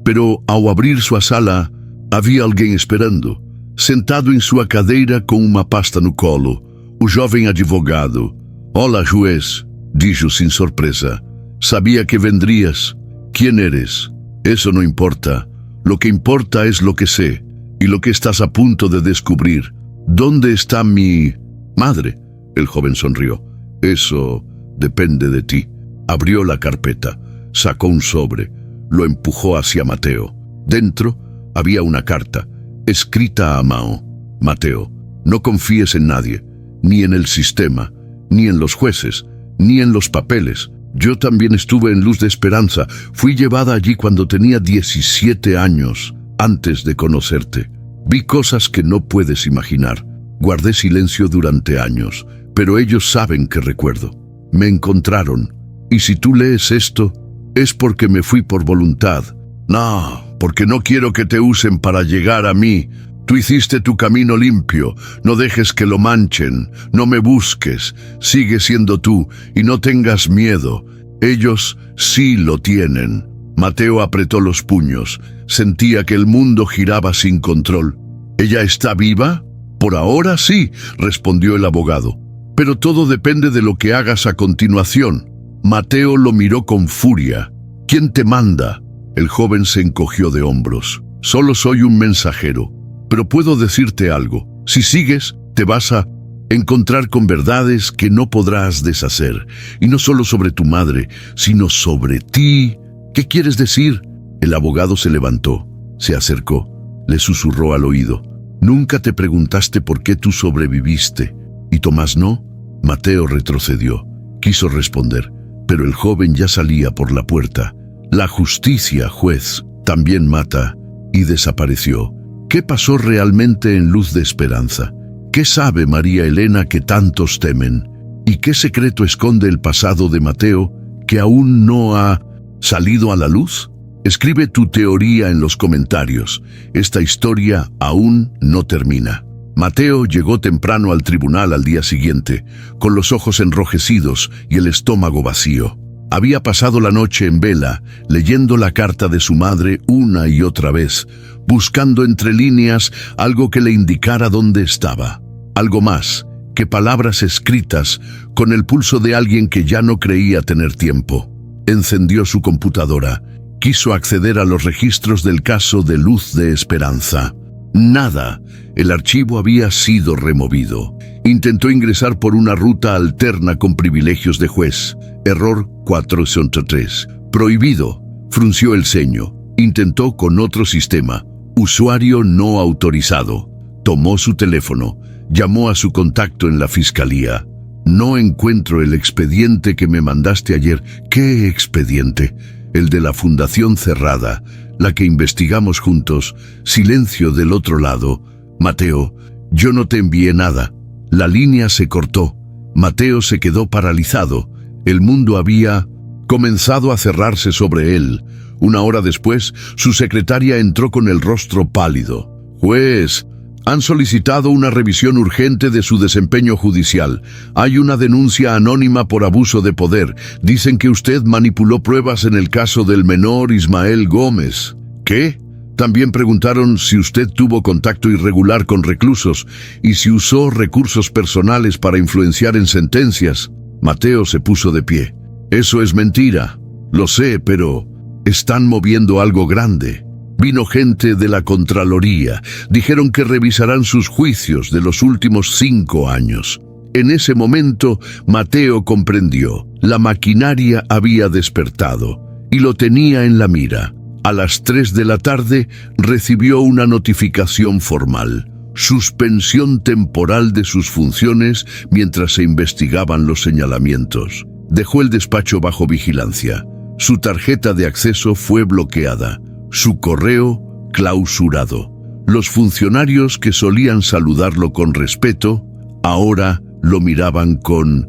pero ao abrir sua sala, havia alguém esperando. Sentado em sua cadeira com uma pasta no colo, o jovem advogado. Hola, juez, dijo sin sorpresa. Sabía que vendrías. ¿Quién eres? Eso no importa. Lo que importa es lo que sé, y lo que estás a punto de descubrir. ¿Dónde está mi madre? El joven sonrió. Eso depende de ti. Abrió la carpeta, sacó un sobre, lo empujó hacia Mateo. Dentro había una carta, escrita a mano. Mateo, no confíes en nadie, ni en el sistema, ni en los jueces, ni en los papeles. Yo también estuve en Luz de Esperanza. Fui llevada allí cuando tenía 17 años, antes de conocerte. Vi cosas que no puedes imaginar. Guardé silencio durante años, pero ellos saben que recuerdo. Me encontraron. Y si tú lees esto, es porque me fui por voluntad. No, porque no quiero que te usen para llegar a mí. Tú hiciste tu camino limpio. No dejes que lo manchen. No me busques. Sigue siendo tú y no tengas miedo. Ellos sí lo tienen. Mateo apretó los puños. Sentía que el mundo giraba sin control. ¿Ella está viva? Por ahora sí, respondió el abogado. Pero todo depende de lo que hagas a continuación. Mateo lo miró con furia. ¿Quién te manda? El joven se encogió de hombros. Solo soy un mensajero. Pero puedo decirte algo. Si sigues, te vas a encontrar con verdades que no podrás deshacer. Y no solo sobre tu madre, sino sobre ti. ¿Qué quieres decir? El abogado se levantó, se acercó, le susurró al oído. Nunca te preguntaste por qué tú sobreviviste. ¿Y Tomás no? Mateo retrocedió. Quiso responder, pero el joven ya salía por la puerta. La justicia, juez, también mata, y desapareció. ¿Qué pasó realmente en Luz de Esperanza? ¿Qué sabe María Elena que tantos temen? ¿Y qué secreto esconde el pasado de Mateo que aún no ha salido a la luz? Escribe tu teoría en los comentarios. Esta historia aún no termina. Mateo llegó temprano al tribunal al día siguiente, con los ojos enrojecidos y el estómago vacío. Había pasado la noche en vela, leyendo la carta de su madre una y otra vez, buscando entre líneas algo que le indicara dónde estaba. Algo más que palabras escritas con el pulso de alguien que ya no creía tener tiempo. Encendió su computadora. Quiso acceder a los registros del caso de Luz de Esperanza. Nada. El archivo había sido removido. Intentó ingresar por una ruta alterna con privilegios de juez. Error 403. Prohibido. Frunció el ceño. Intentó con otro sistema. Usuario no autorizado. Tomó su teléfono. Llamó a su contacto en la fiscalía. No encuentro el expediente que me mandaste ayer. ¿Qué expediente? El de la Fundación Cerrada, la que investigamos juntos. Silencio del otro lado. Mateo, yo no te envié nada. La línea se cortó. Mateo se quedó paralizado. El mundo había comenzado a cerrarse sobre él. Una hora después, su secretaria entró con el rostro pálido. Juez, han solicitado una revisión urgente de su desempeño judicial. Hay una denuncia anónima por abuso de poder. Dicen que usted manipuló pruebas en el caso del menor Ismael Gómez. ¿Qué? También preguntaron si usted tuvo contacto irregular con reclusos y si usó recursos personales para influenciar en sentencias. Mateo se puso de pie. Eso es mentira. Lo sé, pero están moviendo algo grande. Vino gente de la Contraloría. Dijeron que revisarán sus juicios de los últimos 5 años. En ese momento, Mateo comprendió. La maquinaria había despertado y lo tenía en la mira. A las 3 de la tarde recibió una notificación formal. Suspensión temporal de sus funciones mientras se investigaban los señalamientos. Dejó el despacho bajo vigilancia. Su tarjeta de acceso fue bloqueada. Su correo clausurado. Los funcionarios que solían saludarlo con respeto, ahora lo miraban con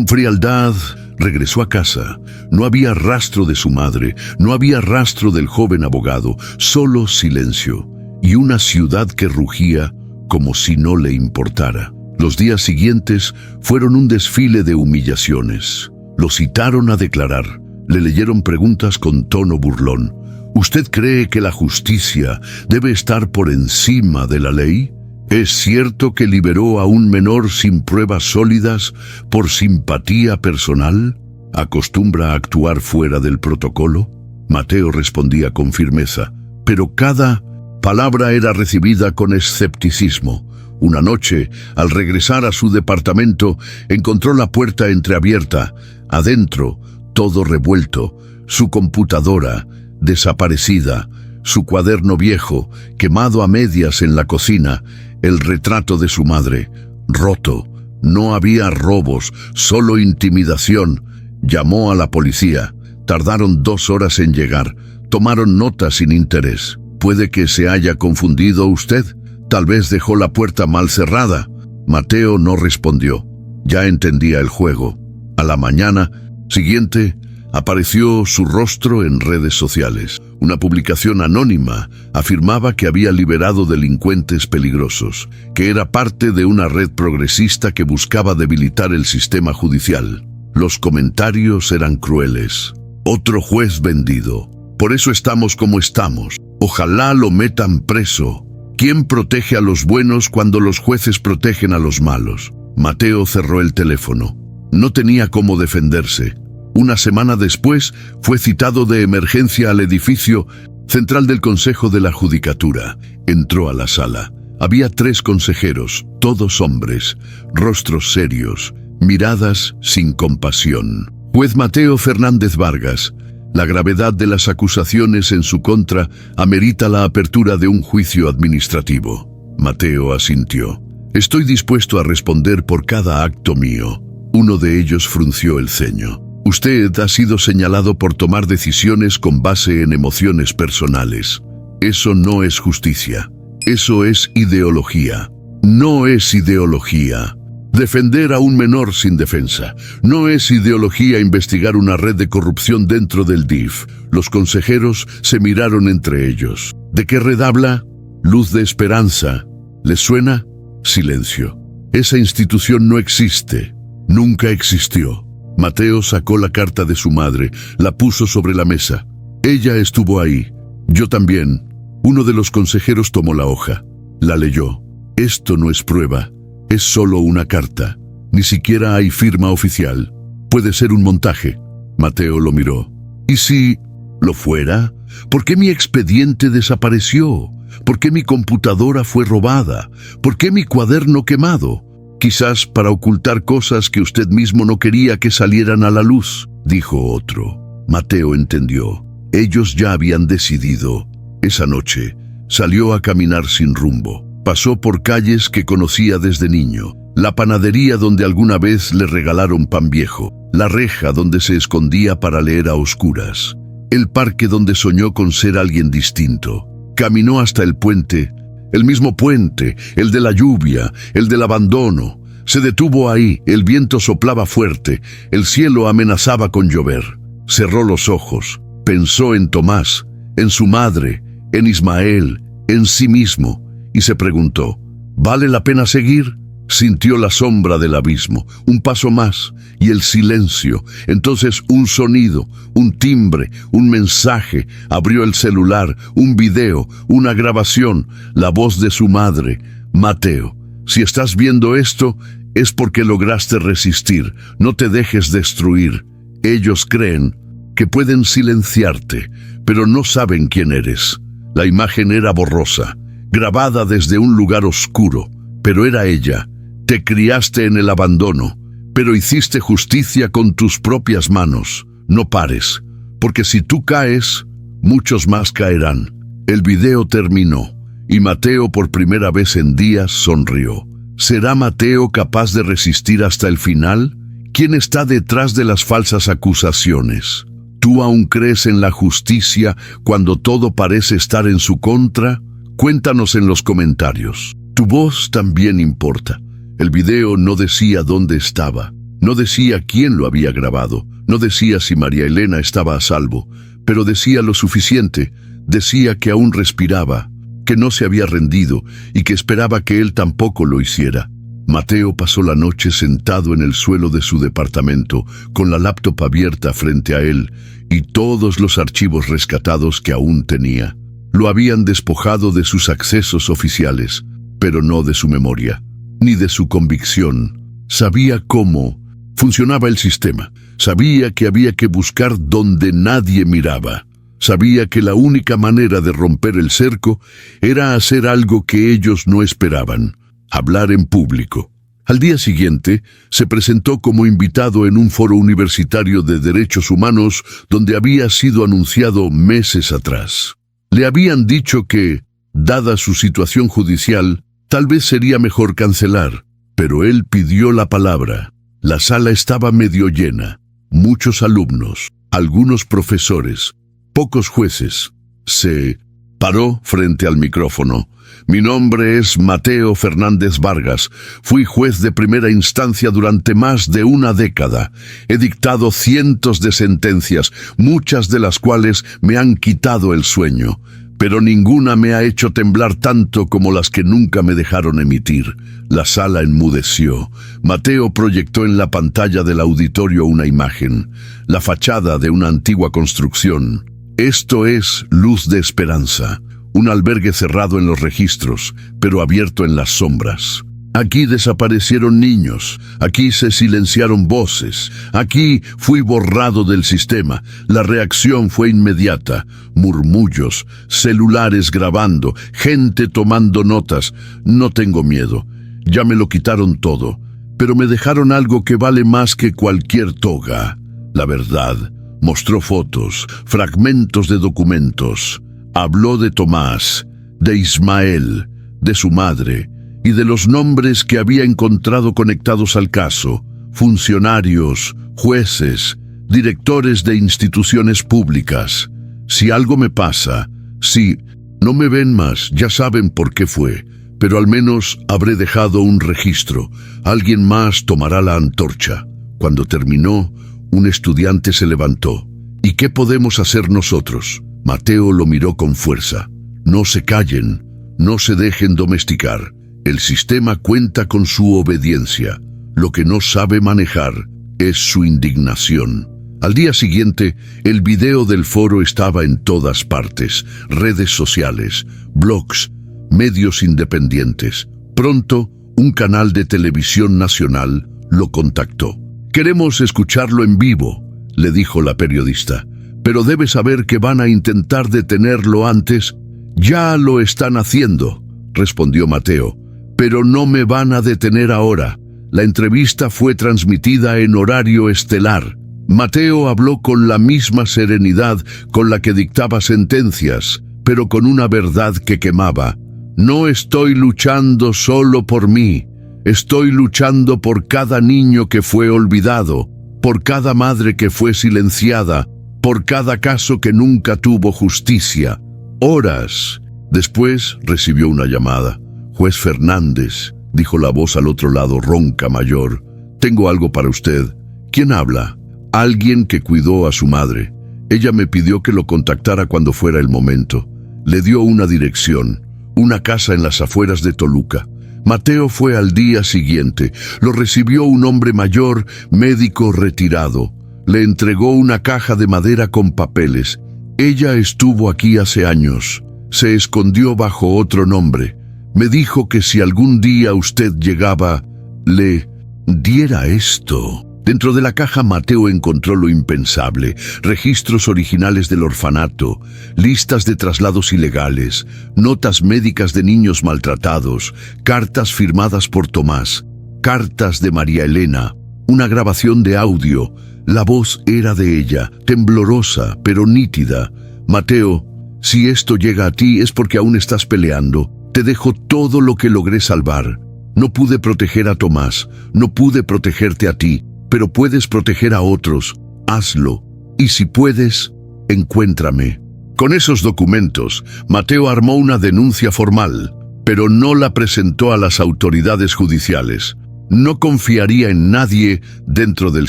frialdad. Regresó a casa. No había rastro de su madre, no había rastro del joven abogado, solo silencio y una ciudad que rugía como si no le importara. Los días siguientes fueron un desfile de humillaciones. Lo citaron a declarar. Le leyeron preguntas con tono burlón. ¿Usted cree que la justicia debe estar por encima de la ley? ¿Es cierto que liberó a un menor sin pruebas sólidas por simpatía personal? ¿Acostumbra a actuar fuera del protocolo? Mateo respondía con firmeza, pero cada palabra era recibida con escepticismo. Una noche, al regresar a su departamento, encontró la puerta entreabierta. Adentro, todo revuelto, su computadora desaparecida, su cuaderno viejo, quemado a medias en la cocina, el retrato de su madre, roto. No había robos, solo intimidación. Llamó a la policía. Tardaron 2 horas en llegar. Tomaron notas sin interés. ¿Puede que se haya confundido usted? Tal vez dejó la puerta mal cerrada. Mateo no respondió. Ya entendía el juego. A la mañana siguiente, apareció su rostro en redes sociales. Una publicación anónima afirmaba que había liberado delincuentes peligrosos, que era parte de una red progresista que buscaba debilitar el sistema judicial. Los comentarios eran crueles. Otro juez vendido. Por eso estamos como estamos. Ojalá lo metan preso. ¿Quién protege a los buenos cuando los jueces protegen a los malos? Mateo cerró el teléfono. No tenía cómo defenderse. Una semana después, fue citado de emergencia al edificio central del Consejo de la Judicatura. Entró a la sala. Había 3 consejeros, todos hombres, rostros serios, miradas sin compasión. Juez Mateo Fernández Vargas, la gravedad de las acusaciones en su contra amerita la apertura de un juicio administrativo. Mateo asintió. Estoy dispuesto a responder por cada acto mío. Uno de ellos frunció el ceño. Usted ha sido señalado por tomar decisiones con base en emociones personales. Eso no es justicia. Eso es ideología. No es ideología defender a un menor sin defensa. No es ideología investigar una red de corrupción dentro del DIF. Los consejeros se miraron entre ellos. ¿De qué red habla? Luz de Esperanza. ¿Les suena? Silencio. Esa institución no existe. Nunca existió. Mateo sacó la carta de su madre, la puso sobre la mesa. Ella estuvo ahí. Yo también. Uno de los consejeros tomó la hoja. La leyó. Esto no es prueba. Es solo una carta. Ni siquiera hay firma oficial. Puede ser un montaje. Mateo lo miró. ¿Y si lo fuera? ¿Por qué mi expediente desapareció? ¿Por qué mi computadora fue robada? ¿Por qué mi cuaderno quemado? Quizás para ocultar cosas que usted mismo no quería que salieran a la luz, dijo otro. Mateo entendió. Ellos ya habían decidido. Esa noche salió a caminar sin rumbo. Pasó por calles que conocía desde niño. La panadería donde alguna vez le regalaron pan viejo. La reja donde se escondía para leer a oscuras. El parque donde soñó con ser alguien distinto. Caminó hasta el puente. El mismo puente, el de la lluvia, el del abandono. Se detuvo ahí, el viento soplaba fuerte, el cielo amenazaba con llover. Cerró los ojos, pensó en Tomás, en su madre, en Ismael, en sí mismo, y se preguntó, ¿vale la pena seguir? Sintió la sombra del abismo, un paso más, y el silencio. Entonces un sonido, un timbre, un mensaje. Abrió el celular, un video, una grabación, la voz de su madre. Mateo, si estás viendo esto, es porque lograste resistir. No te dejes destruir. Ellos creen que pueden silenciarte, pero no saben quién eres. La imagen era borrosa, grabada desde un lugar oscuro, pero era ella. Te criaste en el abandono, pero hiciste justicia con tus propias manos. No pares, porque si tú caes, muchos más caerán. El video terminó, y Mateo por primera vez en días sonrió. ¿Será Mateo capaz de resistir hasta el final? ¿Quién está detrás de las falsas acusaciones? ¿Tú aún crees en la justicia cuando todo parece estar en su contra? Cuéntanos en los comentarios. Tu voz también importa. El video no decía dónde estaba, no decía quién lo había grabado, no decía si María Elena estaba a salvo, pero decía lo suficiente, decía que aún respiraba, que no se había rendido y que esperaba que él tampoco lo hiciera. Mateo pasó la noche sentado en el suelo de su departamento, con la laptop abierta frente a él y todos los archivos rescatados que aún tenía. Lo habían despojado de sus accesos oficiales, pero no de su memoria, ni de su convicción. Sabía cómo funcionaba el sistema. Sabía que había que buscar donde nadie miraba. Sabía que la única manera de romper el cerco era hacer algo que ellos no esperaban: hablar en público. Al día siguiente, se presentó como invitado en un foro universitario de derechos humanos donde había sido anunciado meses atrás. Le habían dicho que, dada su situación judicial, tal vez sería mejor cancelar, pero él pidió la palabra. La sala estaba medio llena, muchos alumnos, algunos profesores, pocos jueces. Se paró frente al micrófono. Mi nombre es Mateo Fernández Vargas. Fui juez de primera instancia durante más de una década. He dictado cientos de sentencias, muchas de las cuales me han quitado el sueño. Pero ninguna me ha hecho temblar tanto como las que nunca me dejaron emitir. La sala enmudeció. Mateo proyectó en la pantalla del auditorio una imagen, la fachada de una antigua construcción. Esto es Luz de Esperanza, un albergue cerrado en los registros, pero abierto en las sombras. Aquí desaparecieron niños, aquí se silenciaron voces, aquí fui borrado del sistema. La reacción fue inmediata: murmullos, celulares grabando, gente tomando notas. No tengo miedo, ya me lo quitaron todo, pero me dejaron algo que vale más que cualquier toga: la verdad. Mostró fotos, fragmentos de documentos. Habló de Tomás, de Ismael, de su madre y de los nombres que había encontrado conectados al caso: funcionarios, jueces, directores de instituciones públicas. Si algo me pasa, si no me ven más, ya saben por qué fue, pero al menos habré dejado un registro. Alguien más tomará la antorcha. Cuando terminó, un estudiante se levantó. ¿Y qué podemos hacer nosotros? Mateo lo miró con fuerza. No se callen, no se dejen domesticar. El sistema cuenta con su obediencia. Lo que no sabe manejar es su indignación. Al día siguiente, el video del foro estaba en todas partes, redes sociales, blogs, medios independientes. Pronto, un canal de televisión nacional lo contactó. «Queremos escucharlo en vivo», le dijo la periodista, «pero debe saber que van a intentar detenerlo antes». «Ya lo están haciendo», respondió Mateo, «pero no me van a detener ahora». La entrevista fue transmitida en horario estelar. Mateo habló con la misma serenidad con la que dictaba sentencias, pero con una verdad que quemaba. «No estoy luchando solo por mí. Estoy luchando por cada niño que fue olvidado, por cada madre que fue silenciada, por cada caso que nunca tuvo justicia». Horas después recibió una llamada. «Juez Fernández», dijo la voz al otro lado, ronca, mayor. «Tengo algo para usted». «¿Quién habla?» «Alguien que cuidó a su madre. Ella me pidió que lo contactara cuando fuera el momento». Le dio una dirección, una casa en las afueras de Toluca. Mateo fue al día siguiente. Lo recibió un hombre mayor, médico retirado. Le entregó una caja de madera con papeles. «Ella estuvo aquí hace años. Se escondió bajo otro nombre. Me dijo que si algún día usted llegaba, le diera esto». Dentro de la caja Mateo encontró lo impensable: registros originales del orfanato, listas de traslados ilegales, notas médicas de niños maltratados, cartas firmadas por Tomás, cartas de María Elena, una grabación de audio. La voz era de ella, temblorosa pero nítida. «Mateo, si esto llega a ti es porque aún estás peleando. Te dejo todo lo que logré salvar. No pude proteger a Tomás, no pude protegerte a ti, pero puedes proteger a otros. Hazlo. Y si puedes, encuéntrame». Con esos documentos, Mateo armó una denuncia formal, pero no la presentó a las autoridades judiciales. No confiaría en nadie dentro del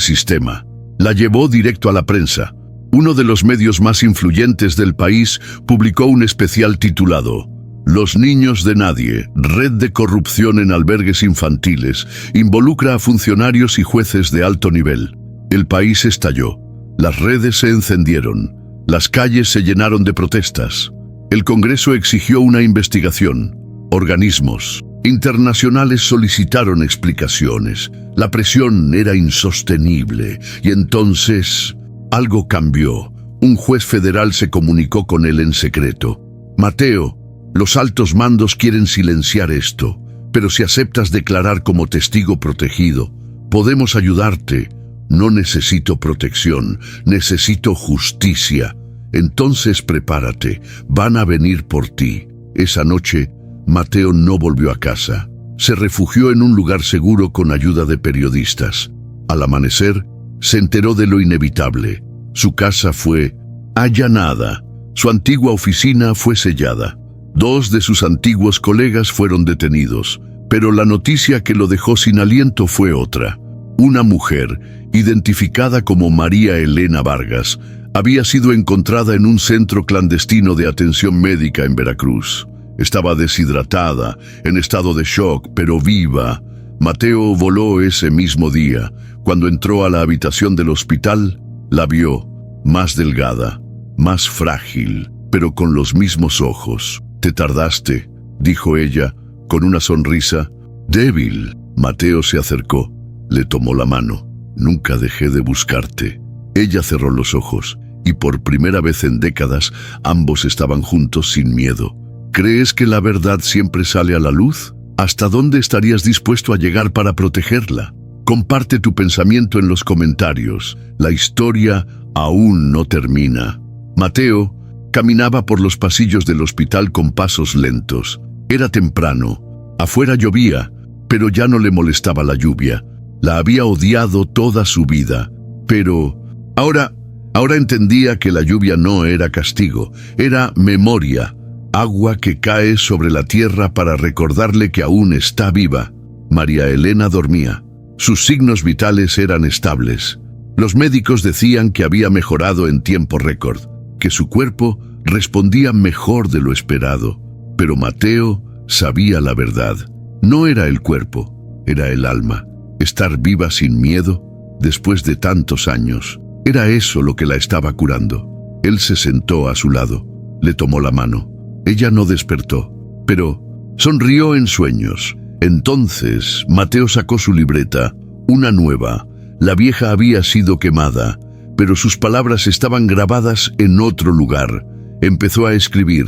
sistema. La llevó directo a la prensa. Uno de los medios más influyentes del país publicó un especial titulado «Los niños de nadie, red de corrupción en albergues infantiles, involucra a funcionarios y jueces de alto nivel». El país estalló. Las redes se encendieron. Las calles se llenaron de protestas. El Congreso exigió una investigación. Organismos internacionales solicitaron explicaciones. La presión era insostenible. Y entonces, algo cambió. Un juez federal se comunicó con él en secreto. «Mateo, los altos mandos quieren silenciar esto, pero si aceptas declarar como testigo protegido, podemos ayudarte. No necesito protección, necesito justicia. Entonces prepárate, van a venir por ti». Esa noche, Mateo no volvió a casa. Se refugió en un lugar seguro con ayuda de periodistas. Al amanecer, se enteró de lo inevitable. Su casa fue allanada. Su antigua oficina fue sellada. 2 de sus antiguos colegas fueron detenidos, pero la noticia que lo dejó sin aliento fue otra. Una mujer, identificada como María Elena Vargas, había sido encontrada en un centro clandestino de atención médica en Veracruz. Estaba deshidratada, en estado de shock, pero viva. Mateo voló ese mismo día. Cuando entró a la habitación del hospital, la vio, más delgada, más frágil, pero con los mismos ojos. «Te tardaste», dijo ella, con una sonrisa. «Débil». Mateo se acercó, le tomó la mano. «Nunca dejé de buscarte». Ella cerró los ojos, y por primera vez en décadas, ambos estaban juntos sin miedo. «¿Crees que la verdad siempre sale a la luz? ¿Hasta dónde estarías dispuesto a llegar para protegerla? Comparte tu pensamiento en los comentarios. La historia aún no termina». Mateo caminaba por los pasillos del hospital con pasos lentos. Era temprano. Afuera llovía, pero ya no le molestaba la lluvia. La había odiado toda su vida. Pero ahora entendía que la lluvia no era castigo, era memoria. agua que cae sobre la tierra para recordarle que aún está viva. María Elena dormía. Sus signos vitales eran estables. Los médicos decían que había mejorado en tiempo récord, que su cuerpo respondía mejor de lo esperado. Pero Mateo sabía la verdad. No era el cuerpo, era el alma. Estar viva sin miedo, después de tantos años, era eso lo que la estaba curando. Él se sentó a su lado, le tomó la mano. Ella no despertó, pero sonrió en sueños. Entonces Mateo sacó su libreta, una nueva. La vieja había sido quemada, pero sus palabras estaban grabadas en otro lugar. Empezó a escribir: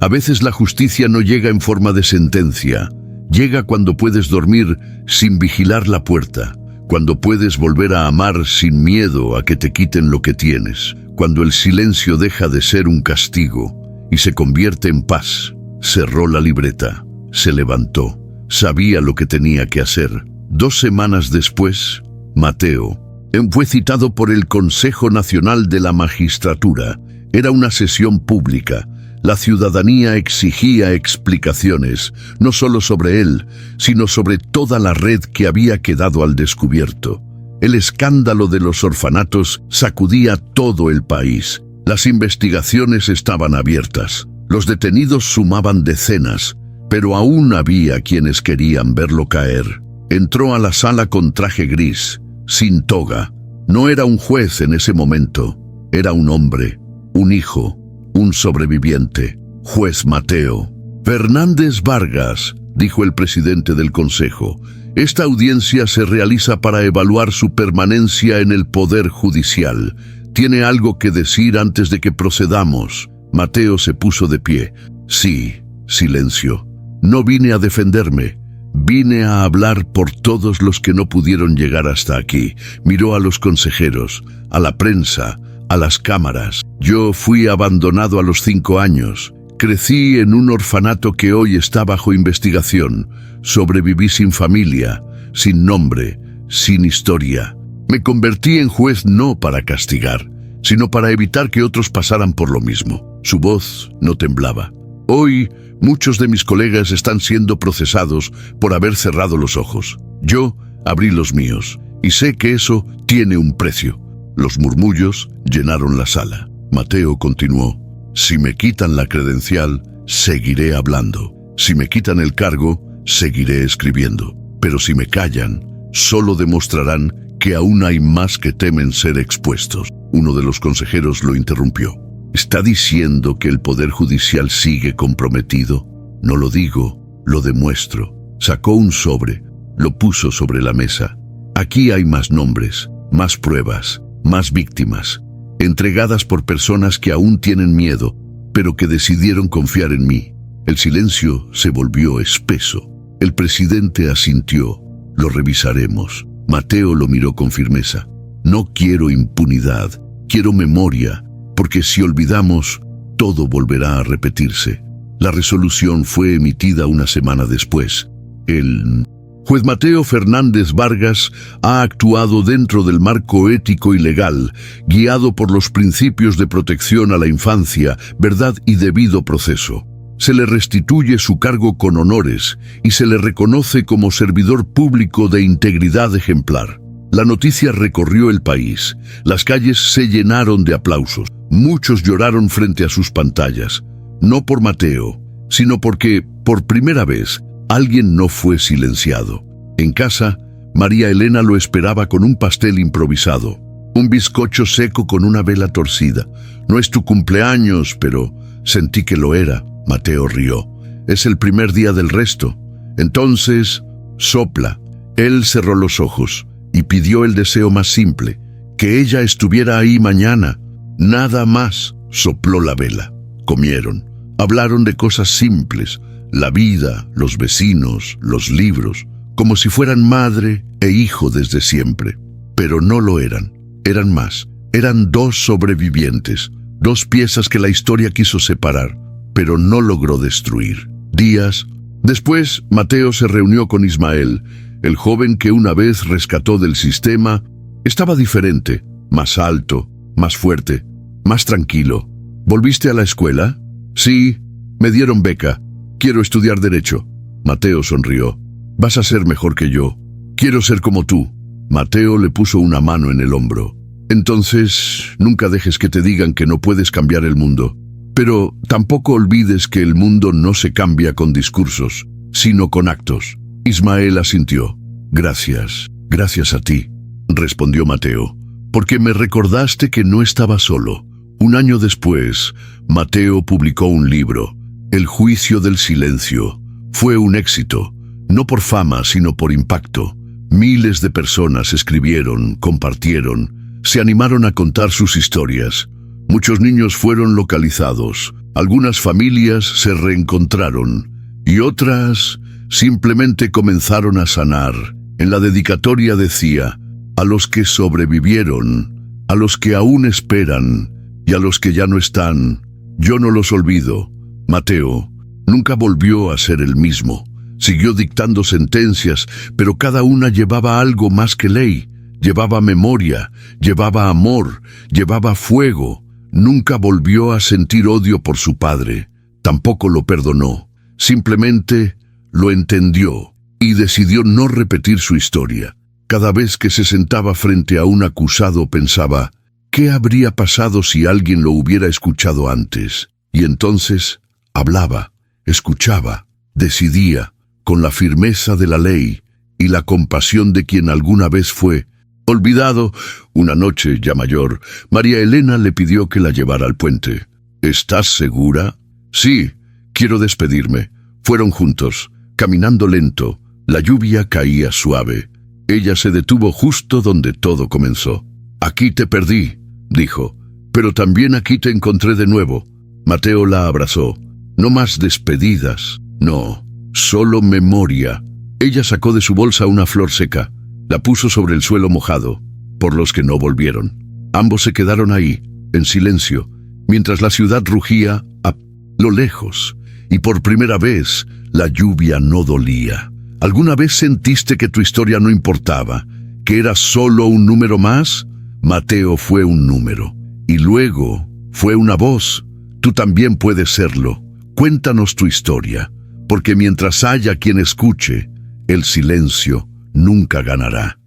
a veces la justicia no llega en forma de sentencia. Llega cuando puedes dormir sin vigilar la puerta, cuando puedes volver a amar sin miedo a que te quiten lo que tienes, cuando el silencio deja de ser un castigo y se convierte en paz. Cerró la libreta, se levantó, sabía lo que tenía que hacer. 2 semanas después, Mateo fue citado por el Consejo Nacional de la Magistratura. Era una sesión pública. La ciudadanía exigía explicaciones, no solo sobre él, sino sobre toda la red que había quedado al descubierto. El escándalo de los orfanatos sacudía todo el país. Las investigaciones estaban abiertas. Los detenidos sumaban decenas, pero aún había quienes querían verlo caer. Entró a la sala con traje gris, sin toga. No era un juez en ese momento. Era un hombre, un hijo, un sobreviviente. Juez Mateo Fernández Vargas, dijo el presidente del Consejo. Esta audiencia se realiza para evaluar su permanencia en el Poder Judicial. ¿Tiene algo que decir antes de que procedamos? Mateo se puso de pie. Sí, silencio. No vine a defenderme. Vine a hablar por todos los que no pudieron llegar hasta aquí. Miró a los consejeros, a la prensa, a las cámaras. Yo fui abandonado a los 5 años. Crecí en un orfanato que hoy está bajo investigación. Sobreviví sin familia, sin nombre, sin historia. Me convertí en juez no para castigar, sino para evitar que otros pasaran por lo mismo. Su voz no temblaba. Hoy, muchos de mis colegas están siendo procesados por haber cerrado los ojos. Yo abrí los míos, y sé que eso tiene un precio. Los murmullos llenaron la sala. Mateo continuó: si me quitan la credencial, seguiré hablando. Si me quitan el cargo, seguiré escribiendo. Pero si me callan, solo demostrarán que aún hay más que temen ser expuestos. Uno de los consejeros lo interrumpió. ¿Está diciendo que el Poder Judicial sigue comprometido? No lo digo, lo demuestro. Sacó un sobre, lo puso sobre la mesa. Aquí hay más nombres, más pruebas, más víctimas, entregadas por personas que aún tienen miedo, pero que decidieron confiar en mí. El silencio se volvió espeso. El presidente asintió. Lo revisaremos. Mateo lo miró con firmeza. No quiero impunidad, quiero memoria, porque si olvidamos, todo volverá a repetirse. La resolución fue emitida una semana después. El juez Mateo Fernández Vargas ha actuado dentro del marco ético y legal, guiado por los principios de protección a la infancia, verdad y debido proceso. Se le restituye su cargo con honores y se le reconoce como servidor público de integridad ejemplar. La noticia recorrió el país. Las calles se llenaron de aplausos. Muchos lloraron frente a sus pantallas. No por Mateo, sino porque, por primera vez, alguien no fue silenciado. En casa, María Elena lo esperaba con un pastel improvisado, un bizcocho seco con una vela torcida. No es tu cumpleaños, pero sentí que lo era. Mateo rió. Es el primer día del resto. Entonces, sopla. Él cerró los ojos y pidió el deseo más simple, que ella estuviera ahí mañana. Nada más. Sopló la vela. Comieron. Hablaron de cosas simples, la vida, los vecinos, los libros, como si fueran madre e hijo desde siempre. Pero no lo eran. Eran más. Eran 2 sobrevivientes, 2 piezas que la historia quiso separar, pero no logró destruir. Días después, Mateo se reunió con Ismael, el joven que una vez rescató del sistema. Estaba diferente, más alto, más fuerte, más tranquilo. ¿Volviste a la escuela? Sí, Me dieron beca. Quiero estudiar Derecho. Mateo sonrió. Vas a ser mejor que yo. Quiero ser como tú. Mateo le puso una mano en el hombro. Entonces, nunca dejes que te digan que no puedes cambiar el mundo. Pero tampoco olvides que el mundo no se cambia con discursos, sino con actos. Ismael asintió. Gracias, gracias a ti, respondió Mateo, porque me recordaste que no estaba solo. Un año después, Mateo publicó un libro, El juicio del silencio. Fue un éxito, no por fama, sino por impacto. Miles de personas escribieron, compartieron, se animaron a contar sus historias. Muchos niños fueron localizados, algunas familias se reencontraron y otras simplemente comenzaron a sanar. En la dedicatoria decía, a los que sobrevivieron, a los que aún esperan y a los que ya no están, yo no los olvido. Mateo nunca volvió a ser el mismo. Siguió dictando sentencias, pero cada una llevaba algo más que ley. Llevaba memoria, llevaba amor, llevaba fuego. Nunca volvió a sentir odio por su padre. Tampoco lo perdonó. Simplemente lo entendió y decidió no repetir su historia. Cada vez que se sentaba frente a un acusado pensaba, ¿qué habría pasado si alguien lo hubiera escuchado antes? Y entonces hablaba, escuchaba, decidía, con la firmeza de la ley y la compasión de quien alguna vez fue olvidado. Una noche, ya mayor, María Elena le pidió que la llevara al puente. ¿Estás segura? Sí, quiero despedirme. Fueron juntos, caminando lento. La lluvia caía suave. Ella se detuvo justo donde todo comenzó. Aquí te perdí, dijo, pero también aquí te encontré de nuevo. Mateo la abrazó. No más despedidas, no, solo memoria. Ella sacó de su bolsa una flor seca. La puso sobre el suelo mojado, por los que no volvieron. Ambos se quedaron ahí, en silencio, mientras la ciudad rugía a lo lejos, y por primera vez la lluvia no dolía. ¿Alguna vez sentiste que tu historia no importaba, que era solo un número más? Mateo fue un número, y luego fue una voz. Tú también puedes serlo. Cuéntanos tu historia, porque mientras haya quien escuche, el silencio nunca ganará.